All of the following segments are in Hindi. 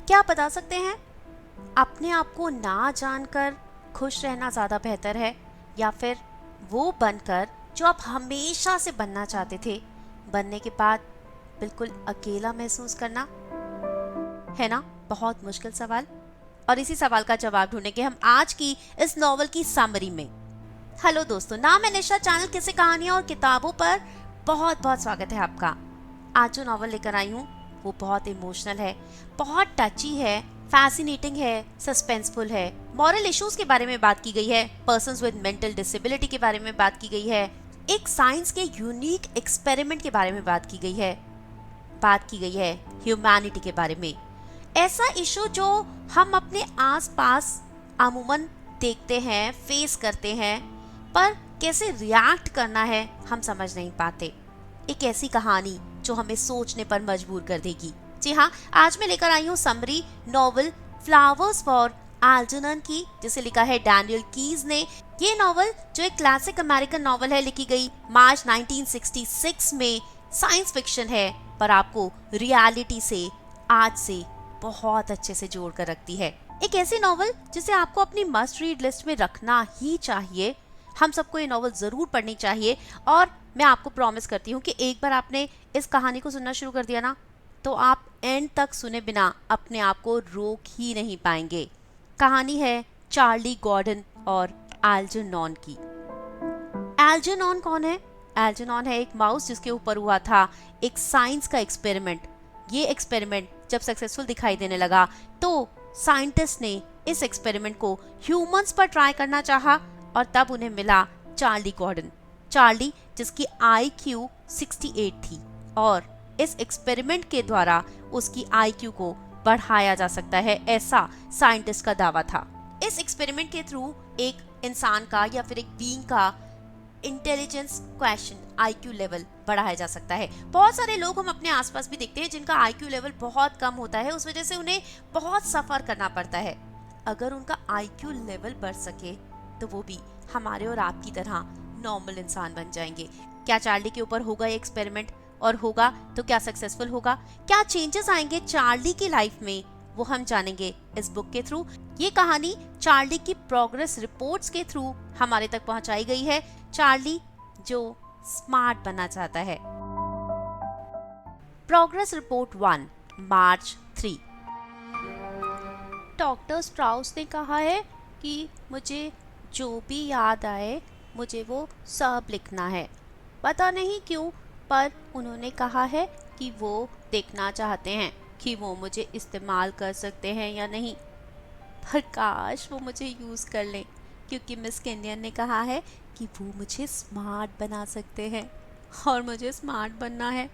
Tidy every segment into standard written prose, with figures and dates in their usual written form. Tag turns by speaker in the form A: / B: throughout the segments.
A: क्या बता सकते हैं? अपने आप को ना जानकर खुश रहना ज़्यादा बेहतर है, या फिर वो बनकर जो आप हमेशा से बनना चाहते थे, बनने के बाद बिल्कुल अकेला महसूस करना? है ना, बहुत मुश्किल सवाल। और इसी सवाल का जवाब ढूंढेंगे हम आज की इस नॉवल की समरी में। हेलो दोस्तों, नाम है निशा, चैनल किस्से कहानियां और किताबों पर बहुत बहुत स्वागत है आपका। आज जो नॉवल लेकर आई हूँ वो बहुत इमोशनल है, बहुत टची है, फैसिनेटिंग है, सस्पेंसफुल है। मॉरल इश्यूज के बारे में बात की गई है, पर्सन्स विद मेंटल डिसेबिलिटी के बारे में बात की गई है, एक साइंस के यूनिक एक्सपेरिमेंट के बारे में बात की गई है ह्यूमैनिटी के बारे में। ऐसा इशू जो हम अपने आसपास अमूमन देखते हैं, फेस करते हैं, पर कैसे रिएक्ट करना है हम समझ नहीं पाते। एक ऐसी कहानी जो हमें सोचने पर मजबूर कर देगी। जी हाँ, आज मैं लेकर आई हूँ समरी नॉवल फ्लावर्स फॉर एल्जर्नन की, जिसे लिखा है डैनियल कीज ने। ये नॉवल जो एक क्लासिक अमेरिकन नॉवल है, लिखी गई मार्च 1966 में, साइंस फिक्शन है, पर आपको रियलिटी से, आज से बहुत अच्छे से जोड़ कर रखती है। एक ऐसी नॉवल जिसे आपको अपनी मस्ट रीड लिस्ट में रखना ही चाहिए। हम सबको ये नॉवल जरूर पढ़नी चाहिए। और मैं आपको प्रॉमिस करती हूँ कि एक बार आपने इस कहानी को सुनना शुरू कर दिया ना, तो आप एंड तक सुने बिना अपने आप को रोक ही नहीं पाएंगे। कहानी है चार्ली गॉर्डन और एल्जर्नॉन की। एल्जर्नॉन कौन है? एल्जर्नॉन है एक माउस जिसके ऊपर हुआ था एक साइंस का एक्सपेरिमेंट। ये एक्सपेरिमेंट जब सक्सेसफुल दिखाई देने लगा तो साइंटिस्ट ने इस एक्सपेरिमेंट को ह्यूमंस पर ट्राई करना चाहा, और तब उन्हें मिला चार्ली गॉर्डन। चार्ली जिसकी IQ 68 थी, और इस एक्सपेरिमेंट के द्वारा उसकी IQ को बढ़ाया जा सकता है, ऐसा साइंटिस्ट का दावा था। इस एक्सपेरिमेंट के थ्रू एक इंसान का या फिर एक बीइंग का इंटेलिजेंस क्वेश्चन IQ लेवल बढ़ाया जा सकता है। बहुत सारे लोग हम अपने आसपास भी देखते हैं जिनका IQ लेवल बहुत कम होता है, उस वजह से उन्हें बहुत सफर करना पड़ता है। अगर उनका IQ लेवल बढ़ सके तो वो भी हमारे और आपकी तरह नॉर्मल इंसान बन जाएंगे। क्या चार्ली के ऊपर होगा ये एक्सपेरिमेंट? और होगा तो क्या सक्सेसफुल होगा? क्या चेंजेस आएंगे चार्ली की लाइफ में? वो हम जानेंगे इस बुक के थ्रू। ये कहानी चार्ली की प्रोग्रेस रिपोर्ट्स के थ्रू हमारे तक पहुंचाई गई है। चार्ली जो स्मार्ट बनना चाहता है। प्रोग्रेस रिपोर्ट 1, मार्च 3। डॉक्टर स्ट्राउस ने कहा है कि मुझे जो भी याद आए मुझे वो सब लिखना है। पता नहीं क्यों, पर उन्होंने कहा है कि वो देखना चाहते हैं कि वो मुझे इस्तेमाल कर सकते हैं या नहीं। पर काश वो मुझे यूज़ कर लें, क्योंकि मिस केनियन ने कहा है कि वो मुझे स्मार्ट बना सकते हैं, और मुझे स्मार्ट बनना है।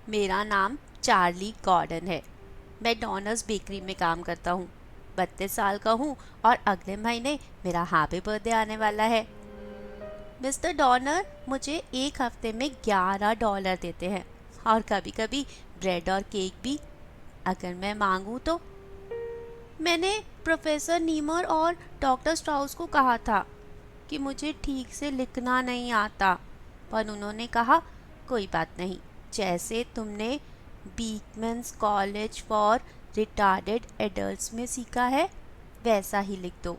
A: मेरा नाम चार्ली गॉर्डन है। मैं डॉनर्स बेकरी में काम करता हूँ। 32 साल का हूँ और अगले महीने मेरा हैप्पी बर्थडे आने वाला है। मिस्टर डॉनर मुझे एक हफ्ते में $11 देते हैं, और कभी कभी ब्रेड और केक भी, अगर मैं मांगूँ तो। मैंने प्रोफेसर नीमर और डॉक्टर स्ट्राउस को कहा था कि मुझे ठीक से लिखना नहीं आता, पर उन्होंने कहा कोई बात नहीं, जैसे तुमने बीकमैन्स कॉलेज फॉर रिटार्डेड एडल्ट्स में सीखा है वैसा ही लिख दो।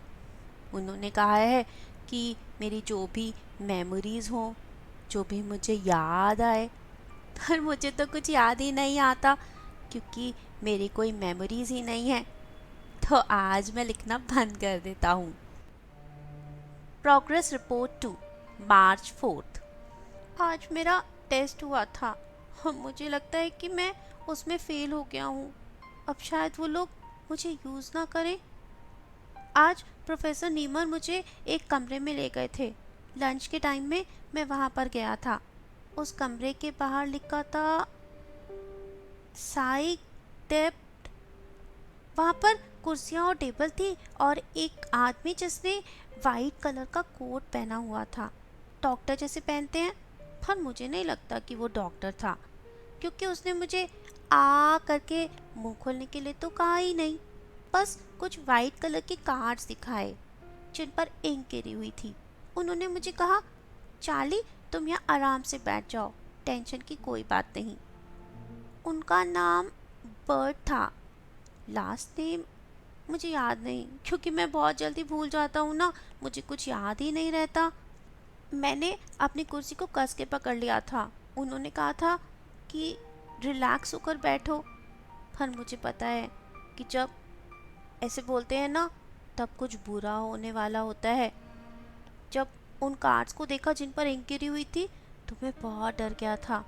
A: उन्होंने कहा है कि मेरी जो भी मेमोरीज हों, जो भी मुझे याद आए, पर मुझे तो कुछ याद ही नहीं आता, क्योंकि मेरी कोई मेमोरीज ही नहीं है। तो आज मैं लिखना बंद कर देता हूँ। प्रोग्रेस रिपोर्ट 2, मार्च 4। आज मेरा टेस्ट हुआ था, और मुझे लगता है कि मैं उसमें फेल हो गया हूँ। अब शायद वो लोग मुझे यूज़ ना करें। आज प्रोफेसर नीमर मुझे एक कमरे में ले गए थे। लंच के टाइम में मैं वहाँ पर गया था। उस कमरे के बाहर लिखा था साइक डेप्ट। वहाँ पर कुर्सियाँ और टेबल थी, और एक आदमी जिसने वाइट कलर का कोट पहना हुआ था, डॉक्टर जैसे पहनते हैं, पर मुझे नहीं लगता कि वो डॉक्टर था, क्योंकि उसने मुझे आ करके मुंह खोलने के लिए तो कहा ही नहीं। बस कुछ वाइट कलर के कार्ड्स दिखाए जिन पर इंक गिरी हुई थी। उन्होंने मुझे कहा, चार्ली तुम यहाँ आराम से बैठ जाओ, टेंशन की कोई बात नहीं। उनका नाम बर्ट था, लास्ट नेम मुझे याद नहीं, क्योंकि मैं बहुत जल्दी भूल जाता हूँ ना, मुझे कुछ याद ही नहीं रहता। मैंने अपनी कुर्सी को कस के पकड़ लिया था। उन्होंने कहा था कि रिलैक्स होकर बैठो, पर मुझे पता है कि जब ऐसे बोलते हैं ना, तब कुछ बुरा होने वाला होता है। जब उन कार्ड्स को देखा जिन पर इंक गिरी हुई थी, तो मैं बहुत डर गया था,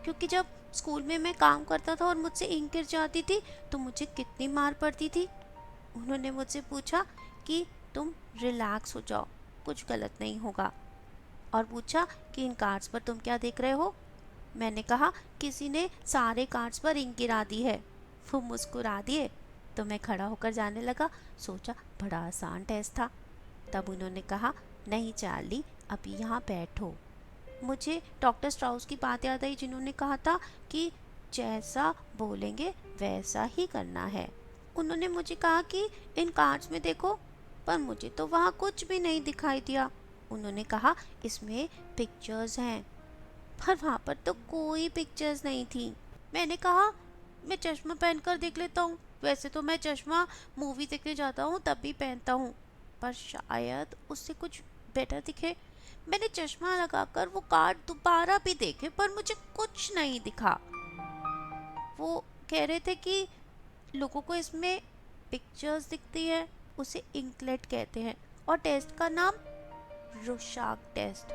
A: क्योंकि जब स्कूल में मैं काम करता था और मुझसे इंक गिर जाती थी तो मुझे कितनी मार पड़ती थी। उन्होंने मुझसे पूछा कि तुम रिलैक्स हो जाओ, कुछ गलत नहीं होगा, और पूछा कि इन कार्ड्स पर तुम क्या देख रहे हो। मैंने कहा किसी ने सारे कार्ड्स पर इंक गिरा दी है। वो मुस्कुरा दिए, तो मैं खड़ा होकर जाने लगा। सोचा बड़ा आसान टेस्ट था। तब उन्होंने कहा, नहीं चार्ली, अभी यहाँ बैठो। मुझे डॉक्टर स्ट्राउस की बात याद आई, जिन्होंने कहा था कि जैसा बोलेंगे वैसा ही करना है। उन्होंने मुझे कहा कि इन कार्ड्स में देखो, पर मुझे तो वहाँ कुछ भी नहीं दिखाई दिया। उन्होंने कहा इसमें पिक्चर्स हैं, पर वहाँ पर तो कोई पिक्चर्स नहीं थी। मैंने कहा मैं चश्मा पहनकर देख लेता हूँ, वैसे तो मैं चश्मा मूवी देखने जाता हूँ तब भी पहनता हूँ, पर शायद उससे कुछ बेटर दिखे। मैंने चश्मा लगाकर वो कार्ड दोबारा भी देखे, पर मुझे कुछ नहीं दिखा। वो कह रहे थे कि लोगों को इसमें पिक्चर्स दिखती है, उसे इंकलेट कहते हैं, और टेस्ट का नाम रोशाक टेस्ट।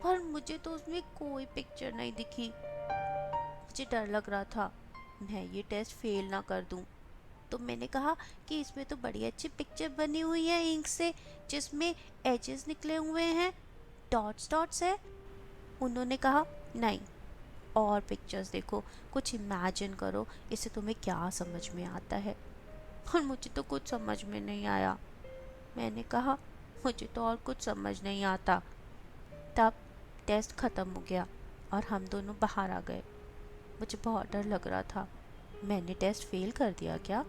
A: पर मुझे तो उसमें कोई पिक्चर नहीं दिखी। मुझे डर लग रहा था मैं ये टेस्ट फेल ना कर दूं। तो मैंने कहा कि इसमें तो बड़ी अच्छी पिक्चर बनी हुई है इंक से, जिसमें एजेस निकले हुए हैं, डॉट्स डॉट्स है। उन्होंने कहा नहीं, और पिक्चर्स देखो, कुछ इमेजिन करो, इससे तुम्हें क्या समझ में आता है। और मुझे तो कुछ समझ में नहीं आया। मैंने कहा मुझे तो और कुछ समझ नहीं आता। तब टेस्ट ख़त्म हो गया और हम दोनों बाहर आ गए। मुझे बहुत डर लग रहा था, मैंने टेस्ट फेल कर दिया क्या।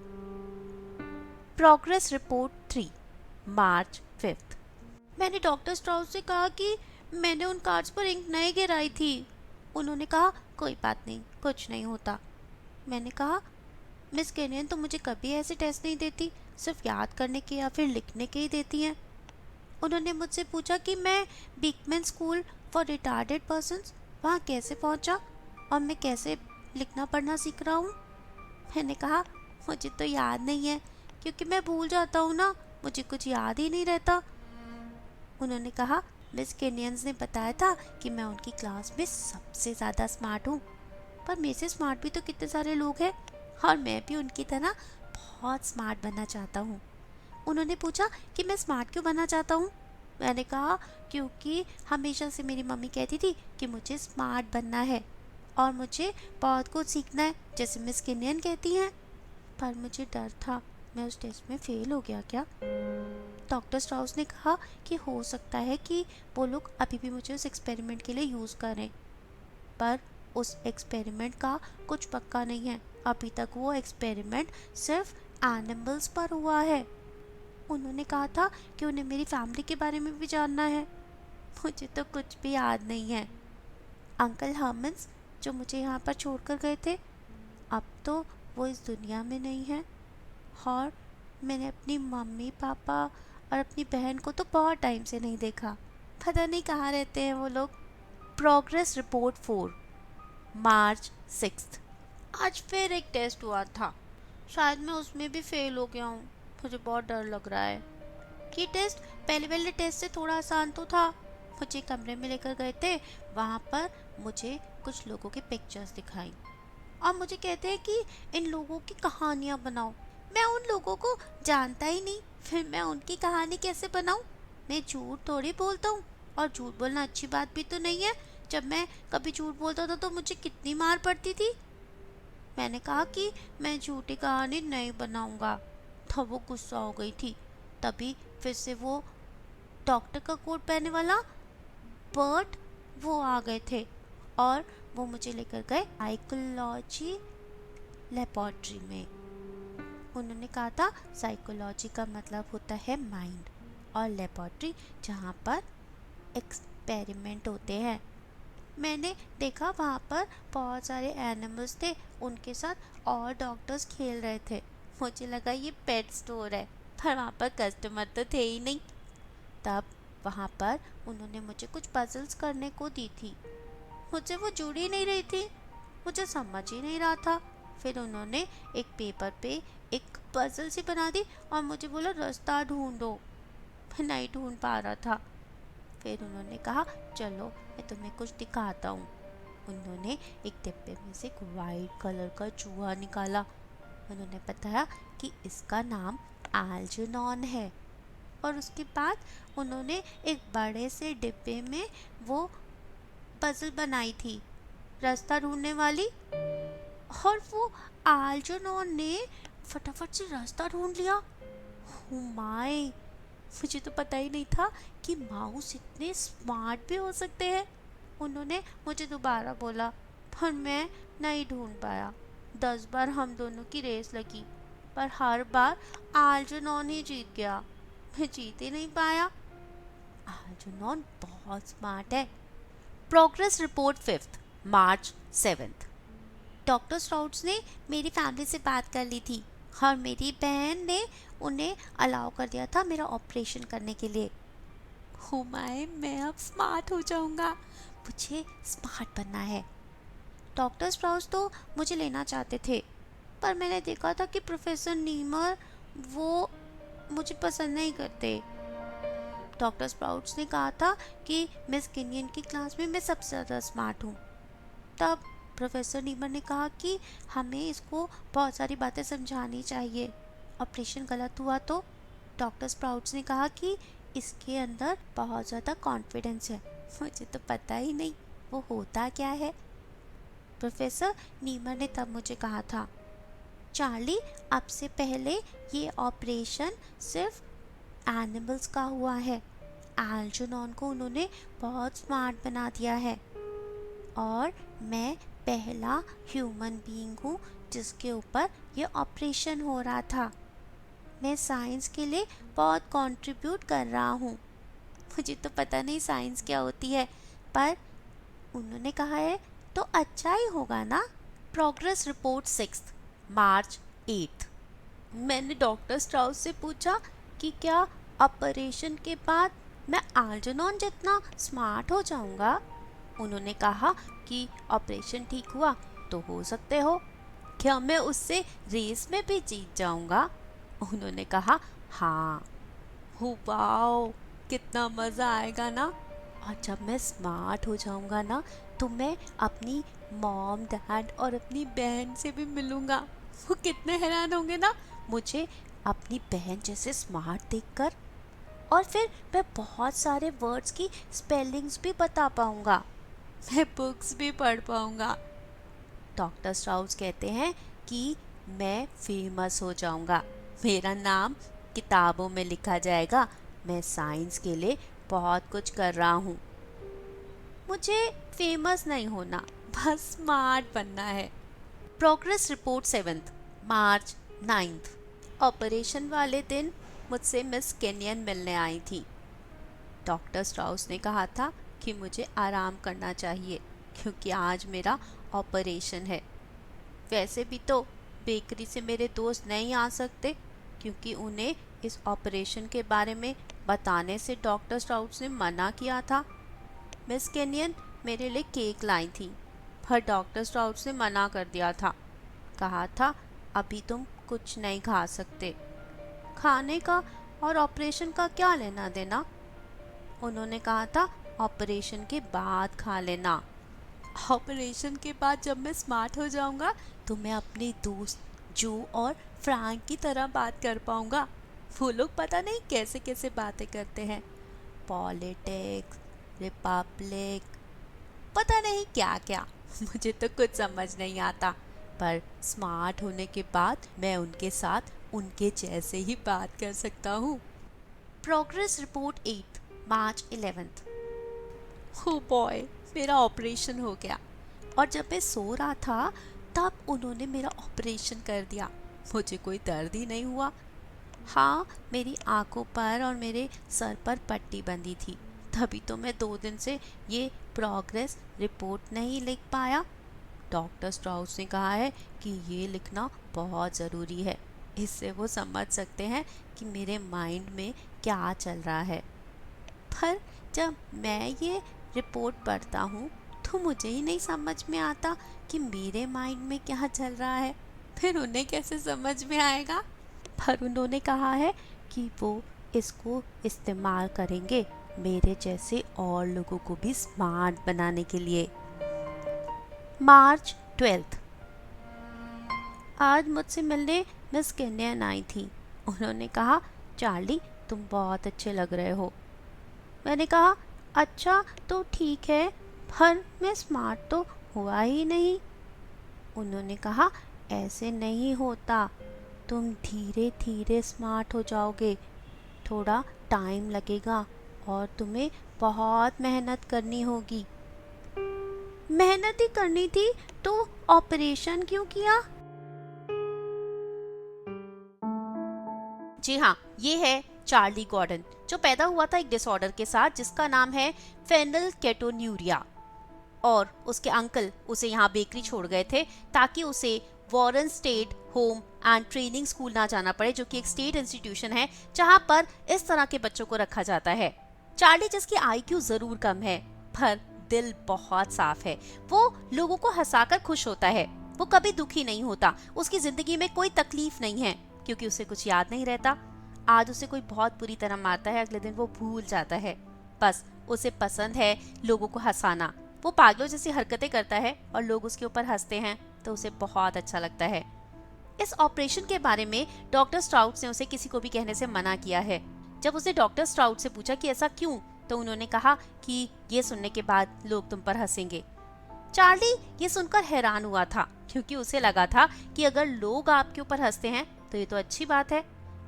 A: प्रोग्रेस रिपोर्ट 3, मार्च 5। मैंने डॉक्टर स्ट्राउस से कहा कि मैंने उन कार्ड्स पर इंक नहीं गिराई थी। उन्होंने कहा कोई बात नहीं, कुछ नहीं होता। मैंने कहा मिस केनियन तो मुझे कभी ऐसे टेस्ट नहीं देती, सिर्फ याद करने के या फिर लिखने के ही देती हैं। उन्होंने मुझसे पूछा कि मैं बीकमैन स्कूल फॉर रिटार्डेड पर्सन्स वहाँ कैसे पहुँचा और मैं कैसे लिखना पढ़ना सीख रहा हूँ। मैंने कहा मुझे तो याद नहीं है, क्योंकि मैं भूल जाता हूँ ना, मुझे कुछ याद ही नहीं रहता। उन्होंने कहा मिस केनियंस ने बताया था कि मैं उनकी क्लास में सबसे ज़्यादा स्मार्ट हूँ, पर मेरे से स्मार्ट भी तो कितने सारे लोग हैं, और मैं भी उनकी तरह बहुत स्मार्ट बनना चाहता हूँ। उन्होंने पूछा कि मैं स्मार्ट क्यों बनना चाहता हूँ। मैंने कहा क्योंकि हमेशा से मेरी मम्मी कहती थी कि मुझे स्मार्ट बनना है और मुझे बहुत कुछ सीखना है, जैसे मिस केनियन कहती हैं। पर मुझे डर था मैं उस टेस्ट में फेल हो गया क्या। डॉक्टर स्ट्राउस ने कहा कि हो सकता है कि वो लोग अभी भी मुझे उस एक्सपेरिमेंट के लिए यूज़ करें, पर उस एक्सपेरिमेंट का कुछ पक्का नहीं है। अभी तक वो एक्सपेरिमेंट सिर्फ एनिमल्स पर हुआ है। उन्होंने कहा था कि उन्हें मेरी फैमिली के बारे में भी जानना है। मुझे तो कुछ भी याद नहीं है। अंकल हर्मन्स जो मुझे यहाँ पर छोड़कर गए थे, अब तो वो इस दुनिया में नहीं है, और मैंने अपनी मम्मी पापा और अपनी बहन को तो बहुत टाइम से नहीं देखा। पता नहीं कहाँ रहते हैं वो लोग। प्रोग्रेस रिपोर्ट 4, मार्च 6। आज फिर एक टेस्ट हुआ था, शायद मैं उसमें भी फेल हो गया हूँ। मुझे बहुत डर लग रहा है। ये टेस्ट पहले वाले टेस्ट से थोड़ा आसान तो था। मुझे कमरे में लेकर गए थे, वहाँ पर मुझे कुछ लोगों की पिक्चर्स दिखाई और मुझे कहते हैं कि इन लोगों की कहानियाँ बनाओ। मैं उन लोगों को जानता ही नहीं, फिर मैं उनकी कहानी कैसे बनाऊँ। मैं झूठ थोड़ी बोलता हूँ, और झूठ बोलना अच्छी बात भी तो नहीं है। जब मैं कभी झूठ बोलता था तो मुझे कितनी मार पड़ती थी। मैंने कहा कि मैं झूठी कहानी नहीं बनाऊंगा। तब वो गुस्सा हो गई थी। तभी फिर से वो डॉक्टर का कोट पहनने वाला बर्ट वो आ गए थे, और वो मुझे लेकर गए साइकोलॉजी लेबोरेटरी में। उन्होंने कहा था साइकोलॉजी का मतलब होता है माइंड, और लेबोरेटरी जहाँ पर एक्सपेरिमेंट होते हैं। मैंने देखा वहाँ पर बहुत सारे एनिमल्स थे, उनके साथ और डॉक्टर्स खेल रहे थे। मुझे लगा ये पेट स्टोर है, पर वहाँ पर कस्टमर तो थे ही नहीं। तब वहाँ पर उन्होंने मुझे कुछ पजल्स करने को दी थी। मुझसे वो जुड़ ही नहीं रही थी, मुझे समझ ही नहीं रहा था। फिर उन्होंने एक पेपर पे एक पजल सी बना दी और मुझे बोला रास्ता ढूंढो। मैं नहीं ढूंढ पा रहा था। फिर उन्होंने कहा चलो मैं तुम्हें कुछ दिखाता हूँ। उन्होंने एक डिब्बे में से एक वाइट कलर का चूहा निकाला। उन्होंने बताया कि इसका नाम एल्जेनॉन है। और उसके बाद उन्होंने एक बड़े से डिब्बे में वो पजल बनाई थी रास्ता ढूंढने वाली। और वो एल्जेनॉन ने फटाफट से रास्ता ढूंढ लिया। ओ माय, मुझे तो पता ही नहीं था कि माउस इतने स्मार्ट भी हो सकते हैं। उन्होंने मुझे दोबारा बोला, पर मैं नहीं ढूंढ पाया। 10 बार हम दोनों की रेस लगी, पर हर बार एल्जेनॉन ही जीत गया। मैं जीत ही नहीं पाया। एल्जेनॉन बहुत स्मार्ट है। प्रोग्रेस रिपोर्ट 5th मार्च 7th। डॉक्टर स्ट्राउड्स ने मेरी फैमिली से बात कर ली थी और मेरी बहन ने उन्हें अलाउ कर दिया था मेरा ऑपरेशन करने के लिए। हो माय, मैं अब स्मार्ट हो जाऊंगा। मुझे स्मार्ट बनना है। डॉक्टर स्ट्राउड्स तो मुझे लेना चाहते थे, पर मैंने देखा था कि प्रोफेसर नीमर वो मुझे पसंद नहीं करते। डॉक्टर स्प्राउट्स ने कहा था कि मिस किनियन की क्लास में मैं सबसे ज़्यादा स्मार्ट हूँ। तब प्रोफेसर नीमर ने कहा कि हमें इसको बहुत सारी बातें समझानी चाहिए। ऑपरेशन गलत हुआ तो डॉक्टर स्प्राउट्स ने कहा कि इसके अंदर बहुत ज़्यादा कॉन्फिडेंस है। मुझे तो पता ही नहीं वो होता क्या है। प्रोफेसर नीमर ने तब मुझे कहा था, चार्ली अब से पहले ये ऑपरेशन सिर्फ एनिमल्स का हुआ है। एल्जेनॉन को उन्होंने बहुत स्मार्ट बना दिया है और मैं पहला ह्यूमन बीइंग हूँ जिसके ऊपर ये ऑपरेशन हो रहा था। मैं साइंस के लिए बहुत कंट्रीब्यूट कर रहा हूँ। मुझे तो पता नहीं साइंस क्या होती है, पर उन्होंने कहा है तो अच्छा ही होगा ना। प्रोग्रेस रिपोर्ट 6th मार्च 8th। मैंने डॉक्टर स्ट्राउस से पूछा कि क्या ऑपरेशन के बाद मैं एल्जेनॉन जितना स्मार्ट हो जाऊंगा। उन्होंने कहा कि ऑपरेशन ठीक हुआ तो हो सकते हो। क्या मैं उससे रेस में भी जीत जाऊंगा? उन्होंने कहा हाँ। हो वाओ, कितना मज़ा आएगा ना। और जब मैं स्मार्ट हो जाऊंगा ना तो मैं अपनी मॉम डैड और अपनी बहन से भी मिलूंगा। वो कितने हैरान होंगे ना मुझे अपनी बहन जैसे स्मार्ट देखकर। और फिर मैं बहुत सारे वर्ड्स की स्पेलिंग्स भी बता पाऊंगा। मैं बुक्स भी पढ़ पाऊंगा। डॉक्टर स्ट्राउस कहते हैं कि मैं फेमस हो जाऊंगा। मेरा नाम किताबों में लिखा जाएगा। मैं साइंस के लिए बहुत कुछ कर रहा हूँ। मुझे फेमस नहीं होना, बस स्मार्ट बनना है। प्रोग्रेस रिपोर्ट 7th मार्च 9th। ऑपरेशन वाले दिन मुझसे मिस केनियन मिलने आई थी। डॉक्टर स्ट्राउस ने कहा था कि मुझे आराम करना चाहिए क्योंकि आज मेरा ऑपरेशन है। वैसे भी तो बेकरी से मेरे दोस्त नहीं आ सकते क्योंकि उन्हें इस ऑपरेशन के बारे में बताने से डॉक्टर स्ट्राउस ने मना किया था। मिस केनियन मेरे लिए केक लाई थी, पर डॉक्टर स्ट्राउस ने मना कर दिया था। कहा था अभी तुम कुछ नहीं खा सकते। खाने का और ऑपरेशन का क्या लेना देना? उन्होंने कहा था ऑपरेशन के बाद खा लेना। ऑपरेशन के बाद जब मैं स्मार्ट हो जाऊंगा तो मैं अपने दोस्त जो और फ्रैंक की तरह बात कर पाऊंगा। वो लोग पता नहीं कैसे कैसे बातें करते हैं। पॉलिटिक्स, रिपब्लिक, पता नहीं क्या क्या। मुझे तो कुछ समझ नहीं आता, पर स्मार्ट होने के बाद मैं उनके साथ उनके जैसे ही बात कर सकता हूँ। प्रोग्रेस रिपोर्ट 8th मार्च 11th। हो बॉय, मेरा ऑपरेशन हो गया और जब मैं सो रहा था तब उन्होंने मेरा ऑपरेशन कर दिया। मुझे कोई दर्द ही नहीं हुआ। हाँ, मेरी आंखों पर और मेरे सर पर पट्टी बंधी थी, तभी तो मैं 2 दिन से ये प्रोग्रेस रिपोर्ट नहीं लिख पाया। डॉक्टर स्ट्राउस ने कहा है कि ये लिखना बहुत ज़रूरी है, इससे वो समझ सकते हैं कि मेरे माइंड में क्या चल रहा है। पर जब मैं ये रिपोर्ट पढ़ता हूँ तो मुझे ही नहीं समझ में आता कि मेरे माइंड में क्या चल रहा है, फिर उन्हें कैसे समझ में आएगा। पर उन्होंने कहा है कि वो इसको इस्तेमाल करेंगे मेरे जैसे और लोगों को भी स्मार्ट बनाने के लिए। मार्च 12। आज मुझसे मिलने मिस किन्यन आई थी। उन्होंने कहा, चार्ली तुम बहुत अच्छे लग रहे हो। मैंने कहा, अच्छा तो ठीक है, पर मैं स्मार्ट तो हुआ ही नहीं। उन्होंने कहा, ऐसे नहीं होता, तुम धीरे धीरे स्मार्ट हो जाओगे, थोड़ा टाइम लगेगा और तुम्हें बहुत मेहनत करनी होगी। मेहनत ही करनी थी तो ऑपरेशन क्यों किया? जी हाँ, ये है चार्ली गॉर्डन, जो पैदा हुआ था एक डिसऑर्डर के साथ जिसका नाम है फेनिलकेटोन्यूरिया। और उसके अंकल उसे यहाँ बेकरी छोड़ गए थे ताकि उसे Warren state home and training school ना जाना पड़े, जो कि एक स्टेट इंस्टीट्यूशन है जहाँ पर इस तरह के बच्चों को रखा जाता है। चार्ली, जिसकी IQ जरूर कम है पर दिल बहुत साफ है, वो लोगों को हंसाकर खुश होता है, वो कभी दुखी नहीं होता, उसकी जिंदगी में कोई तकलीफ नहीं है क्योंकि उसे कुछ याद नहीं रहता। आज उसे कोई बहुत बुरी तरह मारता है, अगले दिन वो भूल जाता है। बस उसे पसंद है लोगों को हंसाना, वो पागलों जैसी हरकतें करता है और लोग उसके ऊपर हंसते हैं तो उसे बहुत अच्छा लगता है। इस ऑपरेशन के बारे में डॉक्टर स्ट्राउट ने उसे किसी को भी कहने से मना किया है। जब उसने डॉक्टर स्ट्राउट से पूछा कि ऐसा क्यों, तो उन्होंने कहा कि ये सुनने के बाद लोग तुम पर हंसेंगे। चार्ली ये सुनकर हैरान हुआ था क्योंकि उसे लगा था कि अगर लोग आपके ऊपर हंसते हैं तो ये तो अच्छी बात है,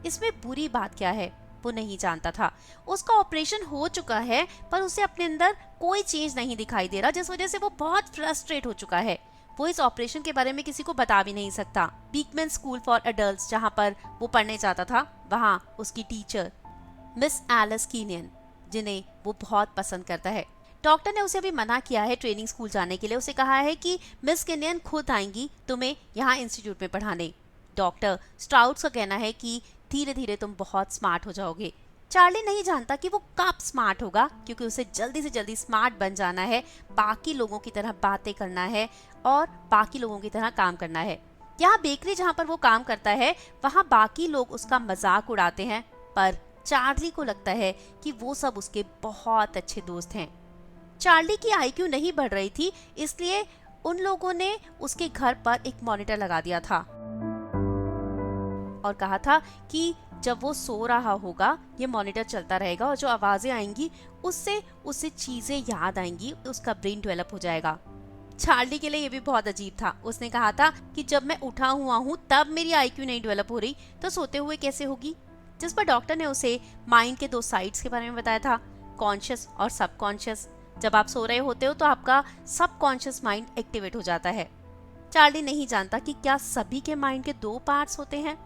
A: इसमें बुरी बात क्या है, वो नहीं जानता था। उसका ऑपरेशन हो चुका है पर उसे अपने अंदर कोई चेंज नहीं दिखाई दे रहा, जिस वजह से वो बहुत फ्रस्ट्रेट हो चुका है। वो इस ऑपरेशन के बारे में किसी को बता भी नहीं सकता। बीकमैन स्कूल फॉर एडल्ट्स जहाँ पर वो पढ़ने जाता था, वहाँ उसकी टीचर मिस एलिस कीनियन, जिन्हें वो बहुत पसंद करता है, डॉक्टर ने उसे अभी मना किया है ट्रेनिंग स्कूल जाने के लिए। उसे कहा है कि मिस कीनियन खुद आएंगी तुम्हें यहाँ इंस्टीट्यूट में पढ़ाने। डॉक्टर स्ट्राउट्स का कहना है कि धीरे धीरे तुम बहुत स्मार्ट हो जाओगे। चार्ली नहीं जानता कि वो कब स्मार्ट होगा, क्योंकि उसे जल्दी से जल्दी स्मार्ट बन जाना है, बाकी लोगों की तरह बातें करना है और बाकी लोगों की तरह काम करना है। यहाँ बेकरी जहाँ पर वो काम करता है, वहाँ बाकी लोग उसका मजाक उड़ाते हैं, पर चार्ली को लगता है कि वो सब उसके बहुत अच्छे दोस्त हैं। चार्ली की IQ नहीं बढ़ रही थी, इसलिए उन लोगों ने उसके घर पर एक मॉनिटर लगा दिया था और कहा था कि जब वो सो रहा होगा ये मॉनिटर चलता रहेगा और जो आवाजें आएंगी उससे उसे चीजें याद आएंगी, उसका ब्रेन डेवलप हो जाएगा। चार्ली के लिए ये भी बहुत अजीब था। उसने कहा था कि जब मैं उठा हुआ हूँ तब मेरी IQ नहीं डेवलप हो रही, तो सोते हुए कैसे होगी। जिस पर डॉक्टर ने उसे माइंड के 2 साइड्स के बारे में बताया था, कॉन्शियस और सबकॉन्शियस। जब आप सो रहे होते हो तो आपका सबकॉन्शियस माइंड एक्टिवेट हो जाता है। चार्ली नहीं जानता कि क्या सभी के माइंड के 2 पार्ट्स होते हैं।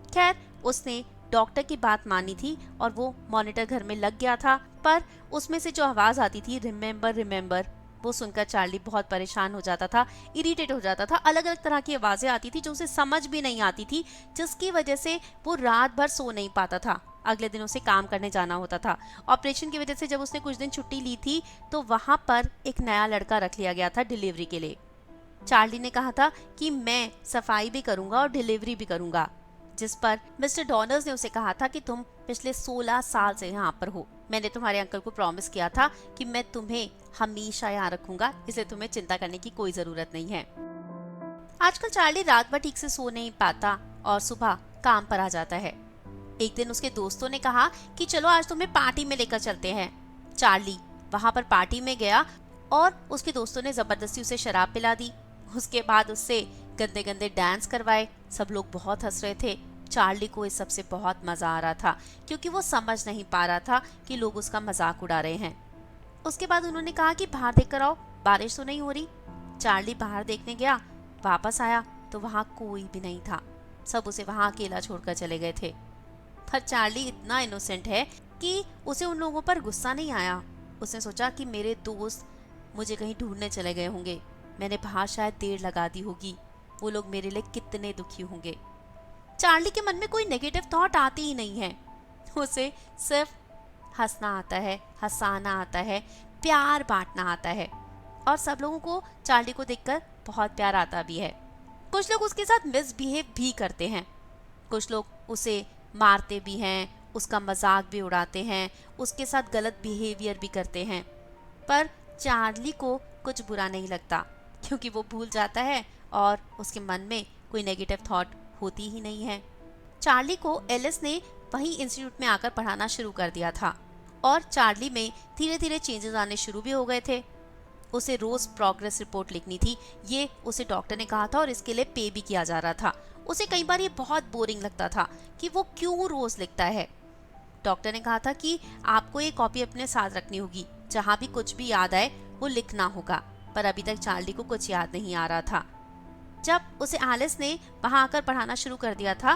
A: खैर, उसने डॉक्टर की बात मानी थी और वो मॉनिटर घर में लग गया था, पर उसमें से जो आवाज आती थी रिमेम्बर रिमेम्बर, वो सुनकर चार्ली बहुत परेशान हो जाता था, इरिटेट हो जाता था। अलग अलग तरह की आवाजें आती थी जो उसे समझ भी नहीं आती थी, जिसकी वजह से वो रात भर सो नहीं पाता था। अगले दिन उसे काम करने जाना होता था। ऑपरेशन की वजह से जब उसने कुछ दिन छुट्टी ली थी तो वहां पर एक नया लड़का रख लिया गया था डिलीवरी के लिए। चार्ली ने कहा था कि मैं सफाई भी करूंगा और डिलीवरी भी करूंगा, जिस पर मिस्टर डॉनर्स ने उसे कहा था कि तुम पिछले 16 साल से यहाँ पर हो, मैंने तुम्हारे अंकल को प्रॉमिस किया था कि मैं तुम्हें हमेशा यहाँ रखूंगा, इसलिए तुम्हें चिंता करने की कोई जरूरत नहीं है। आजकल चार्ली रात भर ठीक से सो नहीं पाता और सुबह काम पर आ जाता है। एक दिन उसके दोस्तों ने कहा कि चलो आज तुम्हें पार्टी में लेकर चलते हैं। चार्ली वहां पर पार्टी में गया और उसके दोस्तों ने जबरदस्ती उसे शराब पिला दी। उसके बाद उससे गंदे गंदे डांस करवाए। सब लोग बहुत हंस रहे थे। चार्ली को इस सबसे बहुत मजा आ रहा था क्योंकि वो समझ नहीं पा रहा था कि लोग उसका मजाक उड़ा रहे हैं। उसके बाद उन्होंने कहा कि बाहर देख कर आओ, बारिश तो नहीं हो रही। चार्ली बाहर देखने गया, वापस आया तो वहां कोई भी नहीं था। सब उसे वहां अकेला छोड़कर चले गए थे। पर चार्ली इतना इनोसेंट है कि उसे उन लोगों पर गुस्सा नहीं आया। उसने सोचा कि मेरे दोस्त मुझे कहीं ढूंढने चले गए होंगे, मैंने बाहर शायद देर लगा दी होगी, वो लोग मेरे लिए कितने दुखी होंगे। चार्ली के मन में कोई नेगेटिव थॉट आती ही नहीं है, उसे सिर्फ हंसना आता है, हंसाना आता है, प्यार बांटना आता है, और सब लोगों को चार्ली को देखकर बहुत प्यार आता भी है। कुछ लोग उसके साथ मिसबिहेव भी करते हैं, कुछ लोग उसे मारते भी हैं, उसका मजाक भी उड़ाते हैं, उसके साथ गलत बिहेवियर भी करते हैं, पर चार्ली को कुछ बुरा नहीं लगता, क्योंकि वो भूल जाता है और उसके मन में कोई नेगेटिव थॉट होती ही नहीं है। चार्ली को एलिस ने वही इंस्टीट्यूट में आकर पढ़ाना शुरू कर दिया था, और चार्ली में धीरे धीरे चेंजेस आने शुरू भी हो गए थे। उसे रोज प्रोग्रेस रिपोर्ट लिखनी थी, ये उसे डॉक्टर ने कहा था, और इसके लिए पे भी किया जा रहा था। उसे कई बार ये बहुत बोरिंग लगता था कि वो क्यों रोज लिखता है। डॉक्टर ने कहा था कि आपको ये कॉपी अपने साथ रखनी होगी, जहाँ भी कुछ भी याद आए वो लिखना होगा, पर अभी तक चार्ली को कुछ याद नहीं आ रहा था। जब उसे एलिस ने वहां आकर पढ़ाना शुरू कर दिया था,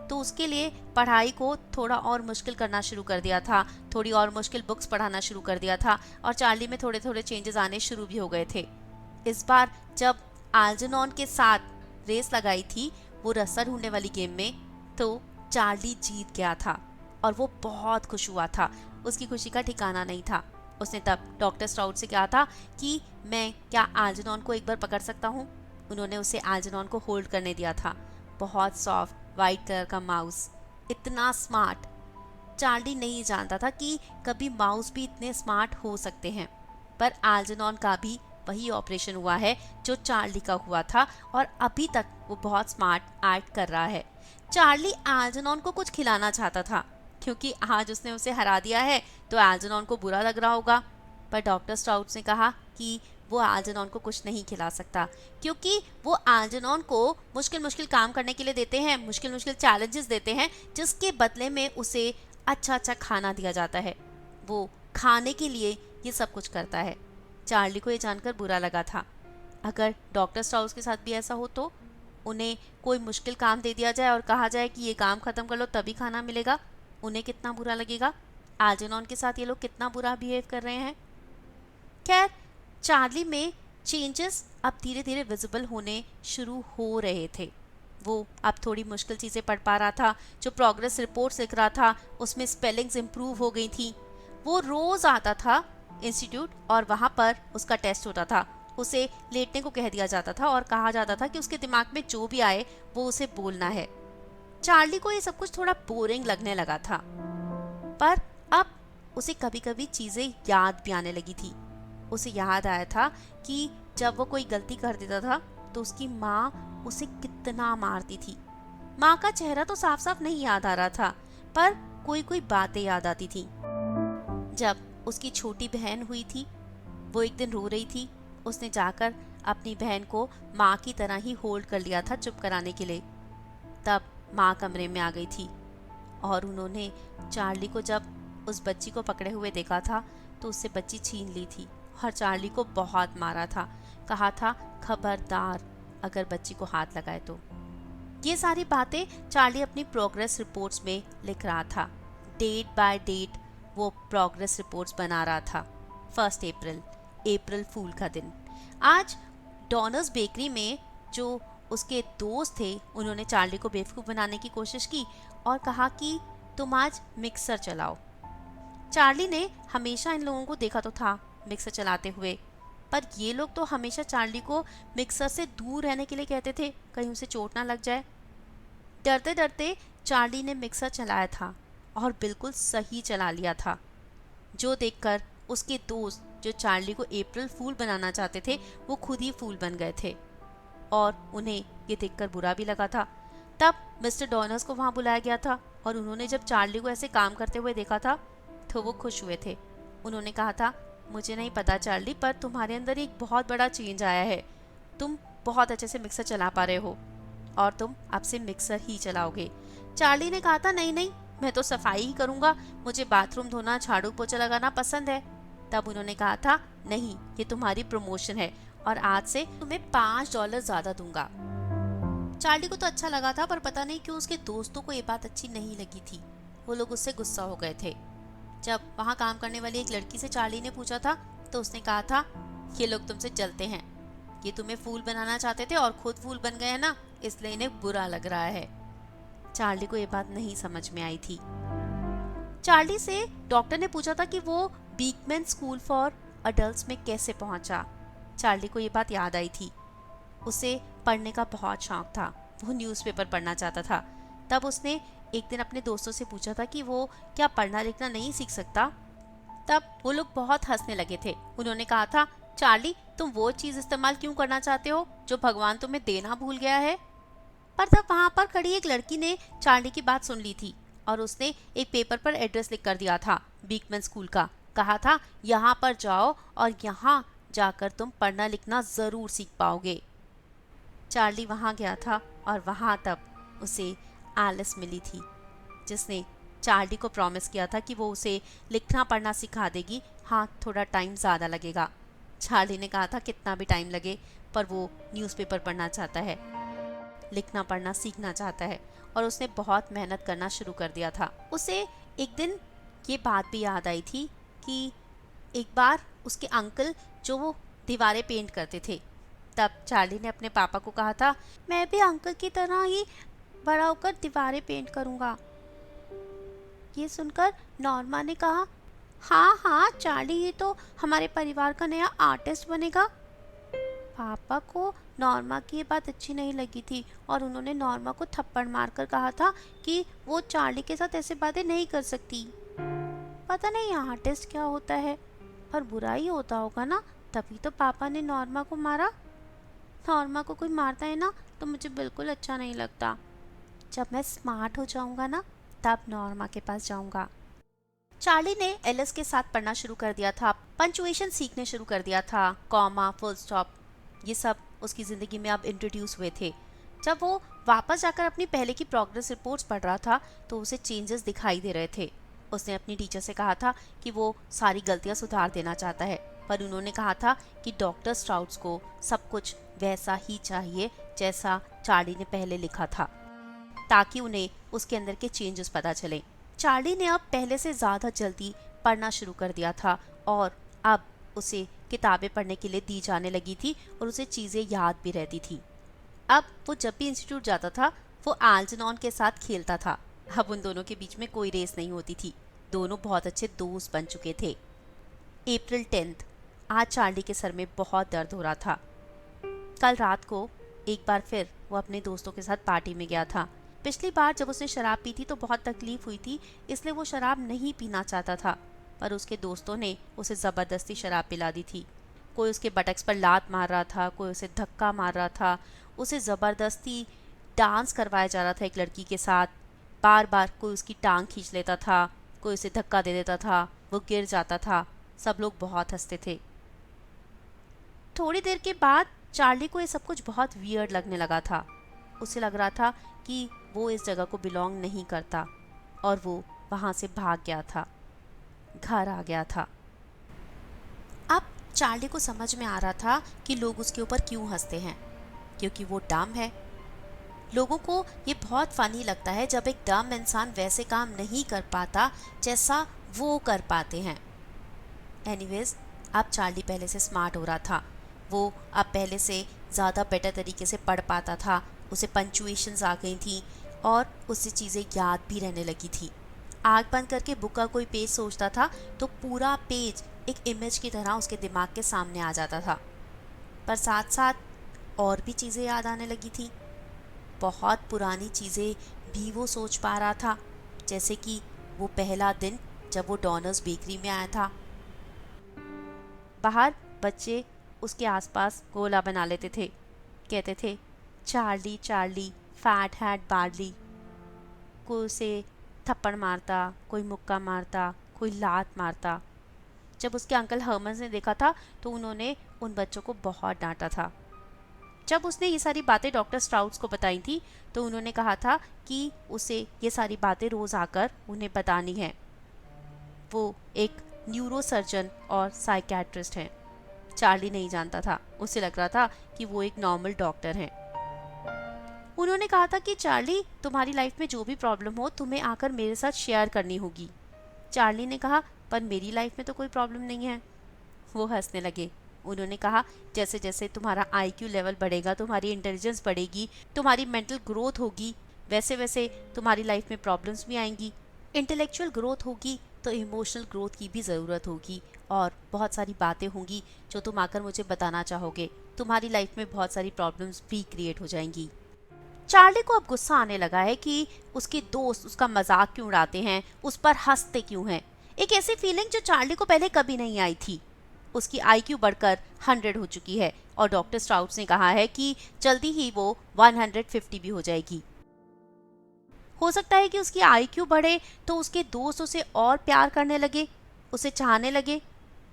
A: तो उसके लिए पढ़ाई को थोड़ा और मुश्किल करना शुरू कर दिया था, थोड़ी और मुश्किल बुक्स पढ़ाना शुरू कर दिया था, और चार्ली में थोड़े थोड़े चेंजेस आने शुरू भी हो गए थे। इस बार जब एल्जेनॉन के साथ रेस लगाई थी वो रस्सा ढूंढने वाली गेम में, तो चार्ली जीत गया था और वो बहुत खुश हुआ था। उसकी खुशी का ठिकाना नहीं था। उसने तब डॉक्टर स्ट्राउड से कहा था कि मैं क्या एल्जेनॉन को एक बार पकड़ सकता हूँ। उन्होंने उसे एल्जेनॉन को होल्ड करने दिया था। बहुत सॉफ्ट वाइट कलर का माउस, इतना स्मार्ट। चार्ली नहीं जानता था कि कभी माउस भी इतने स्मार्ट हो सकते हैं, पर एल्जेनॉन का भी वही ऑपरेशन हुआ है जो चार्ली का हुआ था, और अभी तक वो बहुत स्मार्ट एक्ट कर रहा है। चार्ली एल्जेनॉन को कुछ खिलाना चाहता था, क्योंकि आज उसने उसे हरा दिया है तो एल्जेनॉन को बुरा लग रहा होगा, पर डॉक्टर स्ट्राउड ने कहा कि वो एल्जेनॉन को कुछ नहीं खिला सकता, क्योंकि वो एल्जेनॉन को मुश्किल मुश्किल काम करने के लिए देते हैं, मुश्किल मुश्किल चैलेंजेस देते हैं, जिसके बदले में उसे अच्छा अच्छा खाना दिया जाता है। वो खाने के लिए ये सब कुछ करता है। चार्ली को ये जानकर बुरा लगा था। अगर डॉक्टर स्ट्राउस के साथ भी ऐसा हो, तो उन्हें कोई मुश्किल काम दे दिया जाए और कहा जाए कि ये काम खत्म कर लो तभी खाना मिलेगा, उन्हें कितना बुरा लगेगा। एल्जेनॉन के साथ ये लोग कितना बुरा बिहेव कर रहे हैं। खैर, चार्ली में चेंजेस अब धीरे धीरे विजिबल होने शुरू हो रहे थे। वो अब थोड़ी मुश्किल चीज़ें पढ़ पा रहा था, जो प्रोग्रेस रिपोर्ट्स लिख रहा था उसमें स्पेलिंग्स इम्प्रूव हो गई थी। वो रोज आता था इंस्टीट्यूट और वहाँ पर उसका टेस्ट होता था। उसे लेटने को कह दिया जाता था और कहा जाता था कि उसके दिमाग में जो भी आए वो उसे बोलना है। चार्ली को ये सब कुछ थोड़ा बोरिंग लगने लगा था, पर अब उसे कभी कभी चीज़ें याद भी आने लगी थी। उसे याद आया था कि जब वो कोई गलती कर देता था तो उसकी माँ उसे कितना मारती थी। माँ का चेहरा तो साफ साफ नहीं याद आ रहा था, पर कोई कोई बातें याद आती थी। जब उसकी छोटी बहन हुई थी, वो एक दिन रो रही थी। उसने जाकर अपनी बहन को माँ की तरह ही होल्ड कर लिया था चुप कराने के लिए। तब माँ कमरे में आ गई थी और उन्होंने चार्ली को जब उस बच्ची को पकड़े हुए देखा था तो उससे बच्ची छीन ली थी और चार्ली को बहुत मारा था। कहा था, खबरदार अगर बच्ची को हाथ लगाए तो। ये सारी बातें चार्ली अपनी प्रोग्रेस रिपोर्ट्स में लिख रहा था। डेट बाय डेट वो प्रोग्रेस रिपोर्ट्स बना रहा था। 1 अप्रैल, अप्रैल फूल का दिन। आज डॉनर्स बेकरी में जो उसके दोस्त थे उन्होंने चार्ली को बेवकूफ़ बनाने की कोशिश की और कहा कि तुम आज मिक्सर चलाओ। चार्ली ने हमेशा इन लोगों को देखा तो था मिक्सर चलाते हुए, पर ये लोग तो हमेशा चार्ली को मिक्सर से दूर रहने के लिए कहते थे, कहीं उसे चोट ना लग जाए। डरते डरते चार्ली ने मिक्सर चलाया था और बिल्कुल सही चला लिया था, जो देखकर उसके दोस्त जो चार्ली को अप्रैल फूल बनाना चाहते थे वो खुद ही फूल बन गए थे और उन्हें ये देखकर बुरा भी लगा था। तब मिस्टर डॉनर्स को वहाँ बुलाया गया था और उन्होंने जब चार्ली को ऐसे काम करते हुए देखा था तो वो खुश हुए थे। उन्होंने कहा था, मुझे नहीं पता चार्ली, पर तुम्हारे अंदर एक बहुत बड़ा चेंज आया है। तुम बहुत अच्छे से मिक्सर चला पा रहे हो और तुम अब से मिक्सर ही चलाओगे। चार्ली ने कहा था, नहीं नहीं, मैं तो सफाई ही करूँगा, मुझे बाथरूम धोना झाड़ू पोछा लगाना पसंद है। तब उन्होंने कहा था, नहीं, ये तुम्हारी प्रमोशन है और आज से तुम्हें $5 ज़्यादा दूंगा। चार्ली को तो अच्छा लगा था, पर पता नहीं क्यों उसके दोस्तों को ये बात अच्छी नहीं लगी थी। वो लोग उससे गुस्सा हो गए थे। जब वहाँ काम करने वाली एक लड़की से चार्ली ने पूछा था तो उसने कहा था, ये लोग तुमसे जलते हैं, ये तुम्हें फूल बनाना चाहते थे और खुद फूल बन गए हैं ना, इसलिए इन्हें बुरा लग रहा है। चार्ली को ये बात नहीं समझ में आई थी। चार्ली से डॉक्टर ने पूछा था कि वो बीकमैन स्कूल फॉर अडल्ट्स में कैसे पहुंचा। चार्ली को ये बात याद आई थी। उसे पढ़ने का बहुत शौक था, वो न्यूज़पेपर पढ़ना चाहता था। तब उसने एक दिन अपने दोस्तों से पूछा था कि वो क्या पढ़ना लिखना नहीं सीख सकता। तब वो लोग बहुत हंसने लगे थे। उन्होंने कहा था, चार्ली तुम वो चीज़ इस्तेमाल क्यों करना चाहते हो जो भगवान तुम्हें देना भूल गया है। पर तब वहाँ पर खड़ी एक लड़की ने चार्ली की बात सुन ली थी और उसने एक पेपर पर एड्रेस लिख कर दिया था बीकमैन स्कूल का। कहा था, यहाँ पर जाओ और यहाँ जाकर तुम पढ़ना लिखना ज़रूर सीख पाओगे। चार्ली वहाँ गया था और वहाँ तब उसे एलिस मिली थी, जिसने चार्ली को प्रॉमिस किया था कि वो उसे लिखना पढ़ना सिखा देगी। हाँ, थोड़ा टाइम ज़्यादा लगेगा। चार्ली ने कहा था कितना भी टाइम लगे, पर वो न्यूज़पेपर पढ़ना चाहता है, लिखना पढ़ना सीखना चाहता है और उसने बहुत मेहनत करना शुरू कर दिया था। उसे एक दिन ये बात भी याद आई थी कि एक बार उसके अंकल जो वो दीवारें पेंट करते थे, तब चार्ली ने अपने पापा को कहा था, मैं भी अंकल की तरह ही बड़ा होकर दीवारें पेंट करूँगा। ये सुनकर नॉर्मा ने कहा, हाँ हाँ चार्ली, ये तो हमारे परिवार का नया आर्टिस्ट बनेगा। पापा को नॉर्मा की ये बात अच्छी नहीं लगी थी और उन्होंने नॉर्मा को थप्पड़ मारकर कहा था कि वो चार्ली के साथ ऐसे बातें नहीं कर सकती। पता नहीं आर्टिस्ट क्या होता है, पर बुरा ही होता होगा ना, तभी तो पापा ने नॉर्मा को मारा। नॉर्मा को कोई मारता है ना तो मुझे बिल्कुल अच्छा नहीं लगता। जब मैं स्मार्ट हो जाऊंगा ना, तब नॉर्मा के पास जाऊंगा। चार्ली ने एलिस के साथ पढ़ना शुरू कर दिया था, पंचुएशन सीखने शुरू कर दिया था, कॉमा, फुल स्टॉप, ये सब उसकी ज़िंदगी में अब इंट्रोड्यूस हुए थे। जब वो वापस जाकर अपनी पहले की प्रोग्रेस रिपोर्ट्स पढ़ रहा था तो उसे चेंजेस दिखाई दे रहे थे। उसने अपनी टीचर से कहा था कि वो सारी गलतियां सुधार देना चाहता है, पर उन्होंने कहा था कि डॉक्टर स्ट्राउड्स को सब कुछ वैसा ही चाहिए जैसा चार्ली ने पहले लिखा था, ताकि उन्हें उसके अंदर के चेंजेस पता चलें। चार्ली ने अब पहले से ज़्यादा जल्दी पढ़ना शुरू कर दिया था और अब उसे किताबें पढ़ने के लिए दी जाने लगी थी और उसे चीज़ें याद भी रहती थी। अब वो जब भी इंस्टीट्यूट जाता था वो एल्जनॉन के साथ खेलता था। अब उन दोनों के बीच में कोई रेस नहीं होती थी, दोनों बहुत अच्छे दोस्त बन चुके थे। अप्रैल 10, आज चार्ली के सर में बहुत दर्द हो रहा था। कल रात को एक बार फिर वो अपने दोस्तों के साथ पार्टी में गया था। पिछली बार जब उसने शराब पी थी तो बहुत तकलीफ हुई थी, इसलिए वो शराब नहीं पीना चाहता था, पर उसके दोस्तों ने उसे ज़बरदस्ती शराब पिला दी थी। कोई उसके बटक्स पर लात मार रहा था, कोई उसे धक्का मार रहा था, उसे ज़बरदस्ती डांस करवाया जा रहा था एक लड़की के साथ। बार बार कोई उसकी टांग खींच लेता था, कोई उसे धक्का दे देता था, वो गिर जाता था। सब लोग बहुत हंसते थे। थोड़ी देर के बाद चार्ली को ये सब कुछ बहुत वियर्ड लगने लगा था। उसे लग रहा था कि वो इस जगह को बिलोंग नहीं करता और वो वहाँ से भाग गया था, घर आ गया था। अब चार्ली को समझ में आ रहा था कि लोग उसके ऊपर क्यों हंसते हैं, क्योंकि वो डम है। लोगों को ये बहुत फनी लगता है जब एक डम इंसान वैसे काम नहीं कर पाता जैसा वो कर पाते हैं। एनीवेज, अब चार्ली पहले से स्मार्ट हो रहा था। वो अब पहले से ज़्यादा बेटर तरीके से पढ़ पाता था, उसे पंचुएशंस आ गई थी और उसे चीज़ें याद भी रहने लगी थी। आँख बंद करके बुक का कोई पेज सोचता था तो पूरा पेज एक इमेज की तरह उसके दिमाग के सामने आ जाता था। पर साथ साथ और भी चीज़ें याद आने लगी थी। बहुत पुरानी चीज़ें भी वो सोच पा रहा था, जैसे कि वो पहला दिन जब वो डॉनर्स बेकरी में आया था। बाहर बच्चे उसके आसपास गोला बना लेते थे, कहते थे, Charlie Charlie fat hat barley. कोई उसे थप्पड़ मारता, कोई मुक्का मारता, कोई लात मारता। जब उसके अंकल हर्मन्स ने देखा था तो उन्होंने उन बच्चों को बहुत डांटा था। जब उसने ये सारी बातें डॉक्टर स्ट्राउड्स को बताई थी तो उन्होंने कहा था कि उसे ये सारी बातें रोज़ आकर उन्हें बतानी है। वो एक न्यूरो सर्जन और साइकेट्रिस्ट हैं। चार्ली नहीं जानता था, उसे लग रहा था कि वो एक नॉर्मल डॉक्टर हैं। उन्होंने कहा था कि चार्ली, तुम्हारी लाइफ में जो भी प्रॉब्लम हो तुम्हें आकर मेरे साथ शेयर करनी होगी। चार्ली ने कहा, पर मेरी लाइफ में तो कोई प्रॉब्लम नहीं है। वो हंसने लगे। उन्होंने कहा जैसे जैसे तुम्हारा आईक्यू लेवल बढ़ेगा, तुम्हारी इंटेलिजेंस बढ़ेगी, तुम्हारी मेंटल ग्रोथ होगी, वैसे वैसे तुम्हारी लाइफ में प्रॉब्लम्स भी आएंगी। इंटेलेक्चुअल ग्रोथ होगी तो इमोशनल ग्रोथ की भी ज़रूरत होगी और बहुत सारी बातें होंगी जो तुम आकर मुझे बताना चाहोगे। तुम्हारी लाइफ में बहुत सारी प्रॉब्लम्स भी क्रिएट हो जाएंगी। चार्ली को अब गुस्सा आने लगा है कि उसके दोस्त उसका मजाक क्यों उड़ाते हैं, उस पर हंसते क्यों हैं। एक ऐसी फीलिंग जो चार्ली को पहले कभी नहीं आई थी। उसकी आईक्यू बढ़कर 100 हो चुकी है और डॉक्टर स्ट्राउट्स ने कहा है कि जल्दी ही वो 150 भी हो जाएगी। हो सकता है कि उसकी आईक्यू बढ़े तो उसके दोस्त उसे और प्यार करने लगे, उसे चाहने लगे।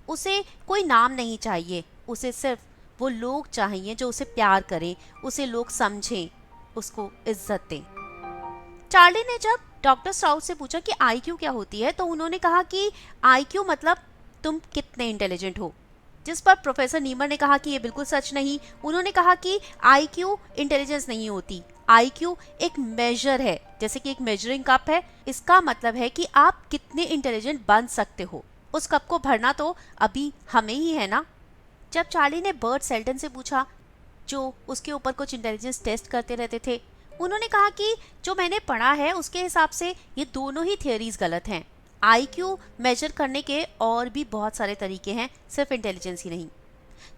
A: उसे कोई नाम नहीं चाहिए, उसे सिर्फ वो लोग चाहिए जो उसे प्यार करें, उसे लोग समझें, उसको इज्जत दें। चार्ली ने जब डॉक्टर स्ट्राउट से पूछा कि आईक्यू क्या होती है तो उन्होंने कहा कि आईक्यू मतलब तुम कितने इंटेलिजेंट हो, जिस पर प्रोफेसर नीमर ने कहा कि ये बिल्कुल सच नहीं। उन्होंने कहा कि आईक्यू इंटेलिजेंस नहीं होती, आईक्यू एक मेजर है, जैसे कि एक मेजरिंग कप है। इसका मतलब है कि आप कितने इंटेलिजेंट बन सकते हो। उस कप को भरना तो अभी हमें ही है ना। जब चार्ली ने बर्ट सेल्टन से पूछा, जो उसके ऊपर कुछ इंटेलिजेंस टेस्ट करते रहते थे, उन्होंने कहा कि जो मैंने पढ़ा है उसके हिसाब से ये दोनों ही थियरीज गलत हैं। आईक्यू मेजर करने के और भी बहुत सारे तरीके हैं, सिर्फ इंटेलिजेंस ही नहीं।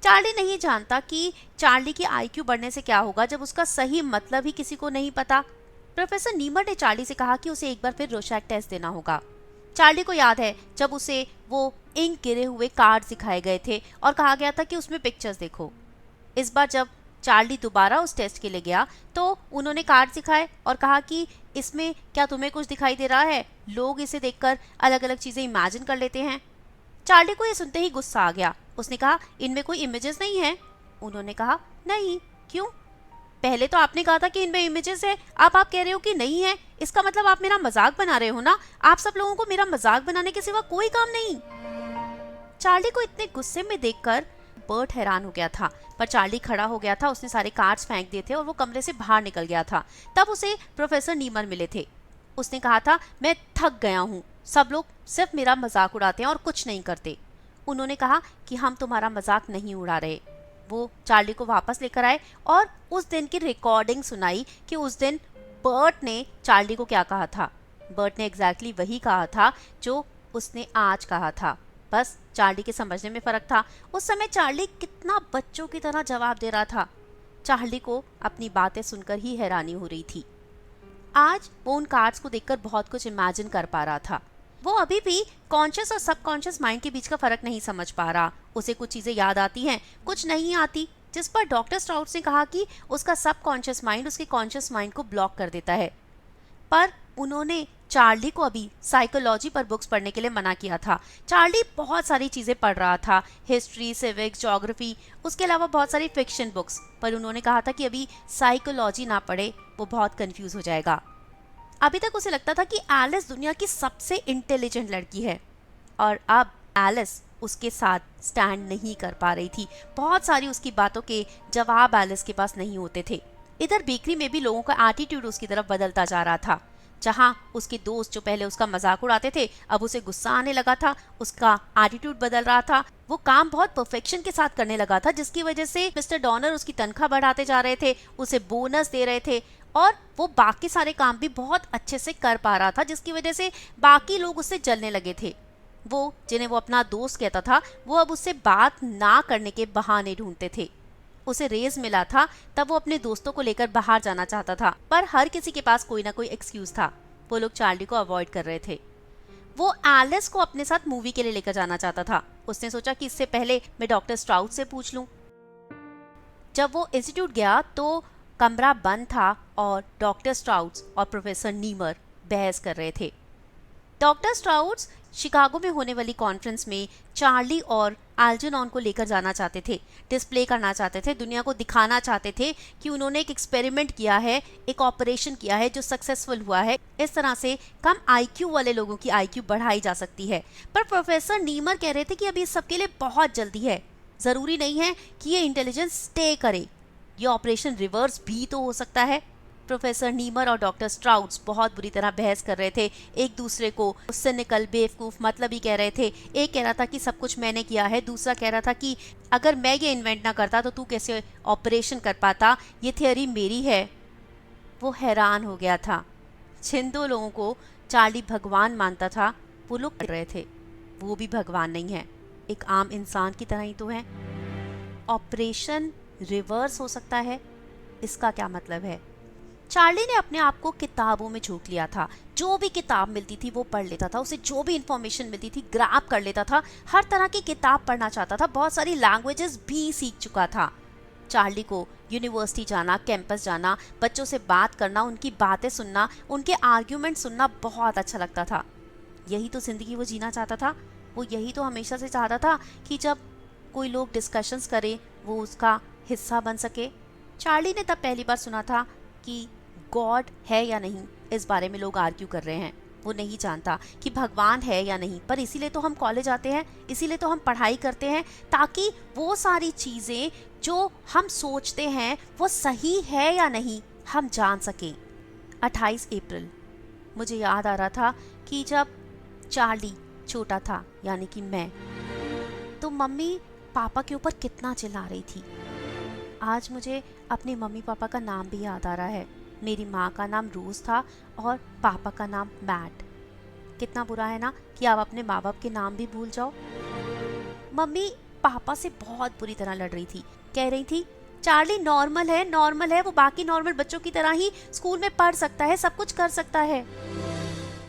A: चार्ली नहीं जानता कि चार्ली की आईक्यू बढ़ने से क्या होगा जब उसका सही मतलब ही किसी को नहीं पता। प्रोफेसर नीमर ने चार्ली से कहा कि उसे एक बार फिर रोशैक टेस्ट देना होगा। चार्ली को याद है जब उसे वो इंक गिरे हुए कार्ड्स दिखाए गए थे और कहा गया था कि उसमें पिक्चर्स देखो। इस बार जब चार्ली दोबारा उस टेस्ट के लिए गया तो उन्होंने कार्ड दिखाए और कहा कि इसमें क्या तुम्हें कुछ दिखाई दे रहा है? लोग इसे देखकर अलग अलग चीजें इमेजिन कर लेते हैं। चार्ली को ये सुनते ही गुस्सा आ गया। उसने कहा इनमें कोई इमेजेस नहीं है। उन्होंने कहा नहीं, क्यों? पहले तो आपने कहा था कि इनमें इमेजेस है, अब आप कह रहे हो कि नहीं है। इसका मतलब आप मेरा मजाक बना रहे हो ना। आप सब लोगों को मेरा मजाक बनाने के सिवा कोई काम नहीं। चार्ली को इतने गुस्से में देखकर बर्ट हैरान हो गया था, पर चार्ली खड़ा हो गया था। उसने सारे कार्ड्स फेंक दिए थे और वो कमरे से बाहर निकल गया था। तब उसे प्रोफेसर नीमर मिले थे। उसने कहा था मैं थक गया हूँ, सब लोग सिर्फ मेरा मजाक उड़ाते हैं और कुछ नहीं करते। उन्होंने कहा कि हम तुम्हारा मजाक नहीं उड़ा रहे। वो चार्ली को वापस लेकर आए और उस दिन की रिकॉर्डिंग सुनाई कि उस दिन बर्ट ने चार्ली को क्या कहा था। बर्ट ने एग्जैक्टली वही कहा था जो उसने आज कहा था, बस चार्ली के समझने में फर्क था। उस समय चार्ली कितना बच्चों की तरह जवाब दे रहा था। चार्ली को अपनी बातें सुनकर ही हैरानी हो रही थी। आज वो उन कार्ड्स को देखकर बहुत कुछ इमेजिन कर पा रहा था। वो अभी भी कॉन्शियस और सबकॉन्शियस माइंड के बीच का फर्क नहीं समझ पा रहा। उसे कुछ चीजें याद आती हैं, कुछ नहीं आती, जिस पर डॉक्टर स्ट्राउट्स ने कहा कि उसका सबकॉन्शियस माइंड उसके कॉन्शियस माइंड को ब्लॉक कर देता है। पर उन्होंने चार्ली को अभी साइकोलॉजी पर बुक्स पढ़ने के लिए मना किया था। चार्ली बहुत सारी चीज़ें पढ़ रहा था, हिस्ट्री, सिविक्स, ज्योग्राफी, उसके अलावा बहुत सारी फिक्शन बुक्स। पर उन्होंने कहा था कि अभी साइकोलॉजी ना पढ़े, वो बहुत कंफ्यूज हो जाएगा। अभी तक उसे लगता था कि एलिस दुनिया की सबसे इंटेलिजेंट लड़की है और अब एलिस उसके साथ स्टैंड नहीं कर पा रही थी। बहुत सारी उसकी बातों के जवाब एलिस के पास नहीं होते थे। इधर बेकरी में भी लोगों का एटीट्यूड उसकी तरफ बदलता जा रहा था। जहां उसके दोस्त जो पहले उसका मजाक उड़ाते थे, अब उसे गुस्सा आने लगा था, उसका एटीट्यूड बदल रहा था। वो काम बहुत परफेक्शन के साथ करने लगा था, जिसकी वजह से मिस्टर डॉनर उसकी तनख्वाह बढ़ाते जा रहे थे, उसे बोनस दे रहे थे और वो बाकी सारे काम भी बहुत अच्छे से कर पा रहा था, जिसकी वजह से बाकी लोग उससे जलने लगे थे। वो जिन्हें वो अपना दोस्त कहता था, वो अब उससे बात ना करने के बहाने ढूंढते थे। उसे रेज मिला था तब वो अपने दोस्तों को लेकर बाहर जाना चाहता था, पर हर किसी के पास कोई ना कोई एक्सक्यूज था। वो लोग चार्ली को अवॉइड कर रहे थे। वो एलिस को अपने साथ मूवी के लिए लेकर जाना चाहता था। उसने सोचा कि इससे पहले मैं डॉक्टर स्ट्राउट से पूछ लूं। जब वो इंस्टीट्यूट गया तो कमरा बंद था और डॉक्टर स्ट्राउट्स और प्रोफेसर नीमर बहस कर रहे थे। डॉक्टर स्ट्राउट्स शिकागो में होने वाली कॉन्फ्रेंस में चार्ली और एल्जेनॉन को लेकर जाना चाहते थे, डिस्प्ले करना चाहते थे, दुनिया को दिखाना चाहते थे कि उन्होंने एक एक्सपेरिमेंट किया है, एक ऑपरेशन किया है जो सक्सेसफुल हुआ है। इस तरह से कम आईक्यू वाले लोगों की आईक्यू बढ़ाई जा सकती है। पर प्रोफेसर नीमर कह रहे थे कि अभी इस सब के लिए बहुत जल्दी है, जरूरी नहीं है कि ये इंटेलिजेंस स्टे करे, ये ऑपरेशन रिवर्स भी तो हो सकता है। प्रोफेसर नीमर और डॉक्टर स्ट्राउड्स बहुत बुरी तरह बहस कर रहे थे, एक दूसरे को सिनिकल बेवकूफ़ मतलबी कह रहे थे। एक कह रहा था कि सब कुछ मैंने किया है, दूसरा कह रहा था कि अगर मैं ये इन्वेंट ना करता तो तू कैसे ऑपरेशन कर पाता, ये थियोरी मेरी है। वो हैरान हो गया था। जिन दो लोगों को चार्ली भगवान मानता था वो लोग कर रहे थे वो भी भगवान नहीं है, एक आम इंसान की तरह ही तो है। ऑपरेशन रिवर्स हो सकता है, इसका क्या मतलब है? चार्ली ने अपने आप को किताबों में झोंक लिया था। जो भी किताब मिलती थी वो पढ़ लेता था, उसे जो भी इंफॉर्मेशन मिलती थी ग्रैब कर लेता था, हर तरह की किताब पढ़ना चाहता था, बहुत सारी लैंग्वेजेस भी सीख चुका था। चार्ली को यूनिवर्सिटी जाना, कैंपस जाना, बच्चों से बात करना, उनकी बातें सुनना, उनके आर्ग्यूमेंट सुनना बहुत अच्छा लगता था। यही तो जिंदगी वो जीना चाहता था। वो यही तो हमेशा से चाहता था कि जब कोई लोग डिस्कशंस करे वो उसका हिस्सा बन सके। चार्ली ने तब पहली बार सुना था कि गॉड है या नहीं, इस बारे में लोग आर्ग्यू कर रहे हैं। वो नहीं जानता कि भगवान है या नहीं, पर इसीलिए तो हम कॉलेज आते हैं, इसीलिए तो हम पढ़ाई करते हैं, ताकि वो सारी चीज़ें जो हम सोचते हैं वो सही है या नहीं हम जान सकें। 28 अप्रैल, मुझे याद आ रहा था कि जब चार्ली छोटा था, यानी कि मैं, तो मम्मी पापा के ऊपर कितना चिल्ला रही थी। आज मुझे अपने मम्मी पापा का नाम भी याद आ रहा है। मेरी माँ का नाम रोज था और पापा का नाम मैट। कितना बुरा है ना कि आप अपने माँ बाप के नाम भी भूल जाओ। मम्मी पापा से बहुत बुरी तरह लड़ रही थी, कह रही थी चार्ली नॉर्मल है, नॉर्मल है, वो बाकी नॉर्मल बच्चों की तरह ही स्कूल में पढ़ सकता है, सब कुछ कर सकता है।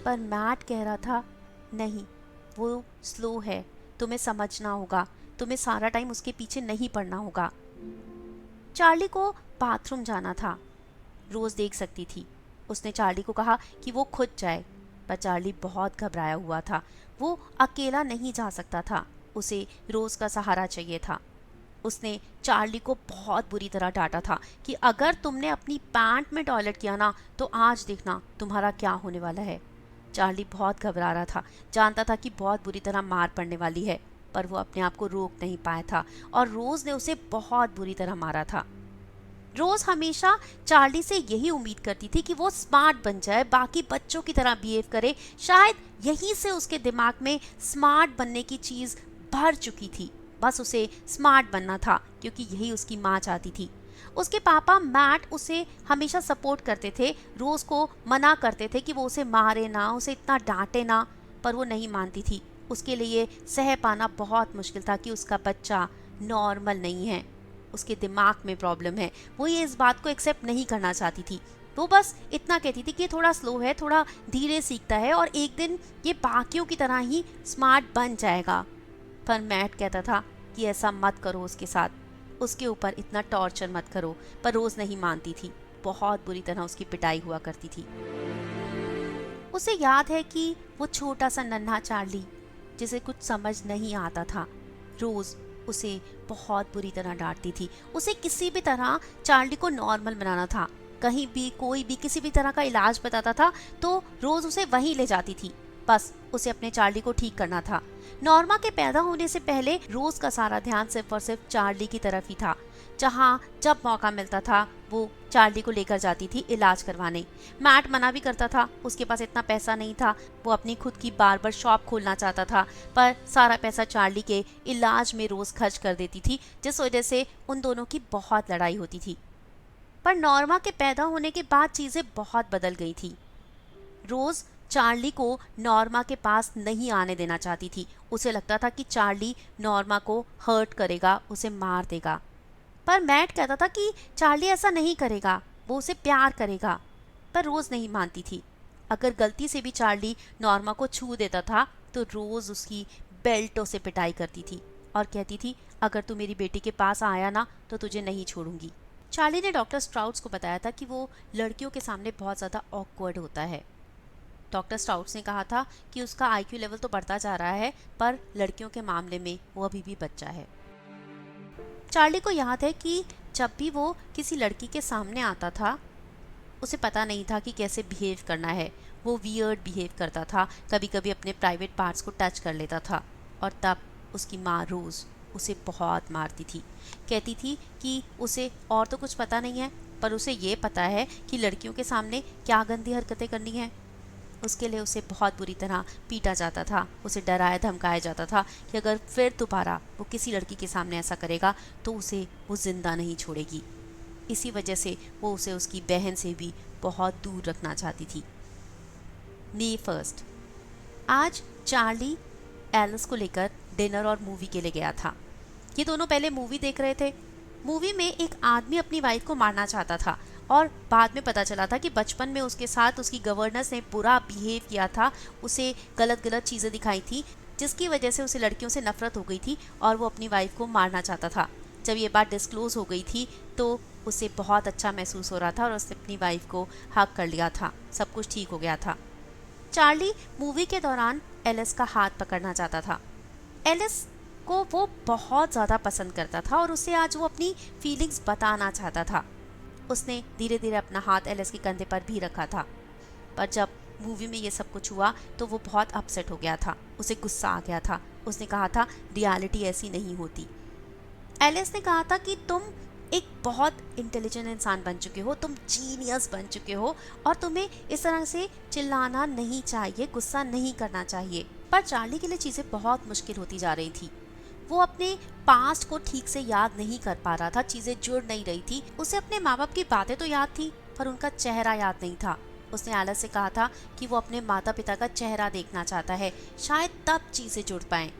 A: पर मैट कह रहा था नहीं, वो स्लो है, तुम्हें समझना होगा, तुम्हें सारा टाइम उसके पीछे नहीं पड़ना होगा। चार्ली को बाथरूम जाना था, रोज देख सकती थी। उसने चार्ली को कहा कि वो खुद जाए, पर चार्ली बहुत घबराया हुआ था। वो अकेला नहीं जा सकता था, उसे रोज का सहारा चाहिए था। उसने चार्ली को बहुत बुरी तरह डांटा था कि अगर तुमने अपनी पैंट में टॉयलेट किया ना तो आज देखना तुम्हारा क्या होने वाला है। चार्ली बहुत घबरा रहा था, जानता था कि बहुत बुरी तरह मार पड़ने वाली है, पर वो अपने आप को रोक नहीं पाया था और रोज ने उसे बहुत बुरी तरह मारा था। रोज हमेशा चार्ली से यही उम्मीद करती थी कि वो स्मार्ट बन जाए, बाकी बच्चों की तरह बिहेव करे। शायद यहीं से उसके दिमाग में स्मार्ट बनने की चीज भर चुकी थी। बस उसे स्मार्ट बनना था क्योंकि यही उसकी माँ चाहती थी। उसके पापा मैट उसे हमेशा सपोर्ट करते थे, रोज को मना करते थे कि वो उसे मारे ना, उसे इतना डांटे ना, पर वो नहीं मानती थी। उसके लिए सह पाना बहुत मुश्किल था कि उसका बच्चा नॉर्मल नहीं है, उसके दिमाग में प्रॉब्लम है। वो ये इस बात को एक्सेप्ट नहीं करना चाहती थी। वो बस इतना कहती थी कि ये थोड़ा स्लो है, थोड़ा धीरे सीखता है और एक दिन ये बाकियों की तरह ही स्मार्ट बन जाएगा। पर मैट कहता था कि ऐसा मत करो उसके साथ, उसके ऊपर इतना टॉर्चर मत करो। पर रोज नहीं मानती थी, बहुत बुरी तरह उसकी पिटाई हुआ करती थी। उसे याद है कि वो छोटा सा नन्हा चार्ली जिसे कुछ समझ नहीं आता था, रोज उसे बहुत बुरी तरह डांटती थी। उसे किसी भी तरह चार्ली को नॉर्मल बनाना था। कहीं भी कोई भी किसी भी तरह का इलाज बताता था तो रोज उसे वहीं ले जाती थी। बस उसे अपने चार्ली को ठीक करना था। नॉर्मा के पैदा होने से पहले रोज का सारा ध्यान सिर्फ और सिर्फ चार्ली की तरफ ही था। जहाँ जब मौका मिलता था वो चार्ली को लेकर जाती थी इलाज करवाने। मैट मना भी करता था, उसके पास इतना पैसा नहीं था। वो अपनी खुद की बार्बर शॉप खोलना चाहता था, पर सारा पैसा चार्ली के इलाज में रोज खर्च कर देती थी, जिस वजह से उन दोनों की बहुत लड़ाई होती थी। पर नॉर्मा के पैदा होने के बाद चीजें बहुत बदल गई थी। रोज चार्ली को नॉर्मा के पास नहीं आने देना चाहती थी। उसे लगता था कि चार्ली नॉर्मा को हर्ट करेगा, उसे मार देगा। पर मैट कहता था कि चार्ली ऐसा नहीं करेगा, वो उसे प्यार करेगा। पर रोज नहीं मानती थी। अगर गलती से भी चार्ली नॉर्मा को छू देता था तो रोज उसकी बेल्टों से पिटाई करती थी और कहती थी अगर तू मेरी बेटी के पास आया ना तो तुझे नहीं छोड़ूंगी। चार्ली ने डॉक्टर स्ट्राउड्स को बताया था कि वो लड़कियों के सामने बहुत ज़्यादा ऑकवर्ड होता है। डॉक्टर स्ट्राउड्स ने कहा था कि उसका आईक्यू लेवल तो बढ़ता जा रहा है, पर लड़कियों के मामले में वो अभी भी बच्चा है। चार्ली को याद है कि जब भी वो किसी लड़की के सामने आता था उसे पता नहीं था कि कैसे बिहेव करना है। वो वियर्ड बिहेव करता था, कभी कभी अपने प्राइवेट पार्ट्स को टच कर लेता था और तब उसकी माँ रोज़ उसे बहुत मारती थी। कहती थी कि उसे और तो कुछ पता नहीं है, पर उसे ये पता है कि लड़कियों के सामने क्या गंदी हरकतें करनी है। उसके लिए उसे बहुत बुरी तरह पीटा जाता था, उसे डराया धमकाया जाता था कि अगर फिर दोबारा वो किसी लड़की के सामने ऐसा करेगा तो उसे वो जिंदा नहीं छोड़ेगी। इसी वजह से वो उसे उसकी बहन से भी बहुत दूर रखना चाहती थी। May 1st, आज चार्ली एलिस को लेकर डिनर और मूवी के लिए गया था। ये दोनों पहले मूवी देख रहे थे। मूवी में एक आदमी अपनी वाइफ को मारना चाहता था और बाद में पता चला था कि बचपन में उसके साथ उसकी गवर्नेंस ने बुरा बिहेव किया था, उसे गलत गलत चीज़ें दिखाई थी, जिसकी वजह से उसे लड़कियों से नफरत हो गई थी और वो अपनी वाइफ को मारना चाहता था। जब ये बात डिस्क्लोज हो गई थी तो उसे बहुत अच्छा महसूस हो रहा था और उसने अपनी वाइफ को हक कर लिया था। सब कुछ ठीक हो गया था। चार्ली मूवी के दौरान एलिस का हाथ पकड़ना चाहता था। एलिस को वो बहुत ज़्यादा पसंद करता था और उसे आज वो अपनी फीलिंग्स बताना चाहता था। उसने धीरे धीरे अपना हाथ एलिस के कंधे पर भी रखा था, पर जब मूवी में ये सब कुछ हुआ तो वो बहुत अपसेट हो गया था। उसे गुस्सा आ गया था। उसने कहा था रियलिटी ऐसी नहीं होती। एलिस ने कहा था कि तुम एक बहुत इंटेलिजेंट इंसान बन चुके हो, तुम जीनियस बन चुके हो और तुम्हें इस तरह से चिल्लाना नहीं चाहिए, गुस्सा नहीं करना चाहिए। पर चार्ली के लिए चीज़ें बहुत मुश्किल होती जा रही थी। वो अपने पास्ट को ठीक से याद नहीं कर पा रहा था, चीज़ें जुड़ नहीं रही थी। उसे अपने माँ बाप की बातें तो याद थी पर उनका चेहरा याद नहीं था। उसने एलिस से कहा था कि वो अपने माता पिता का चेहरा देखना चाहता है, शायद तब चीज़ें जुड़ पाएं।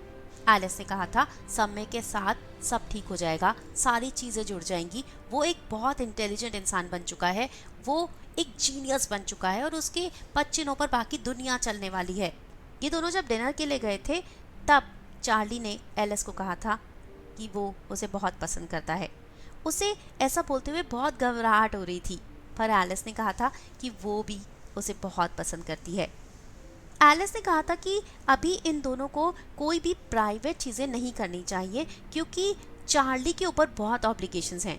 A: एलिस ने कहा था समय के साथ सब ठीक हो जाएगा, सारी चीज़ें जुड़ जाएंगी। वो एक बहुत इंटेलिजेंट इंसान बन चुका है, वो एक जीनियस बन चुका है और उसके पच्चीनों पर बाकी दुनिया चलने वाली है। ये दोनों जब डिनर के लिए गए थे तब चार्ली ने एलिस को कहा था कि वो उसे बहुत पसंद करता है। उसे ऐसा बोलते हुए बहुत घबराहट हो रही थी, पर एलिस ने कहा था कि वो भी उसे बहुत पसंद करती है। एलिस ने कहा था कि अभी इन दोनों को कोई भी प्राइवेट चीज़ें नहीं करनी चाहिए क्योंकि चार्ली के ऊपर बहुत ऑब्लिगेशंस हैं।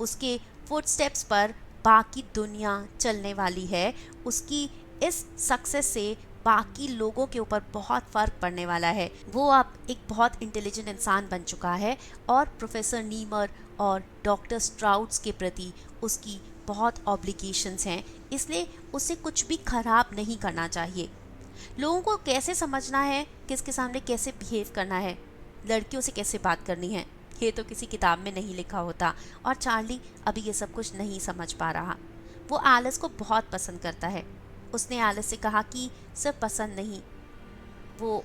A: उसके फुटस्टेप्स पर बाकी दुनिया चलने वाली है। उसकी इस सक्सेस से बाकी लोगों के ऊपर बहुत फ़र्क पड़ने वाला है। वो अब एक बहुत इंटेलिजेंट इंसान बन चुका है और प्रोफेसर नीमर और डॉक्टर स्ट्राउड्स के प्रति उसकी बहुत ऑब्लिगेशंस हैं, इसलिए उसे कुछ भी खराब नहीं करना चाहिए। लोगों को कैसे समझना है, किसके सामने कैसे बिहेव करना है, लड़कियों से कैसे बात करनी है, ये तो किसी किताब में नहीं लिखा होता और चार्ली अभी ये सब कुछ नहीं समझ पा रहा। वो एलिस को बहुत पसंद करता है। उसने एलिस से कहा कि सिर्फ पसंद नहीं, वो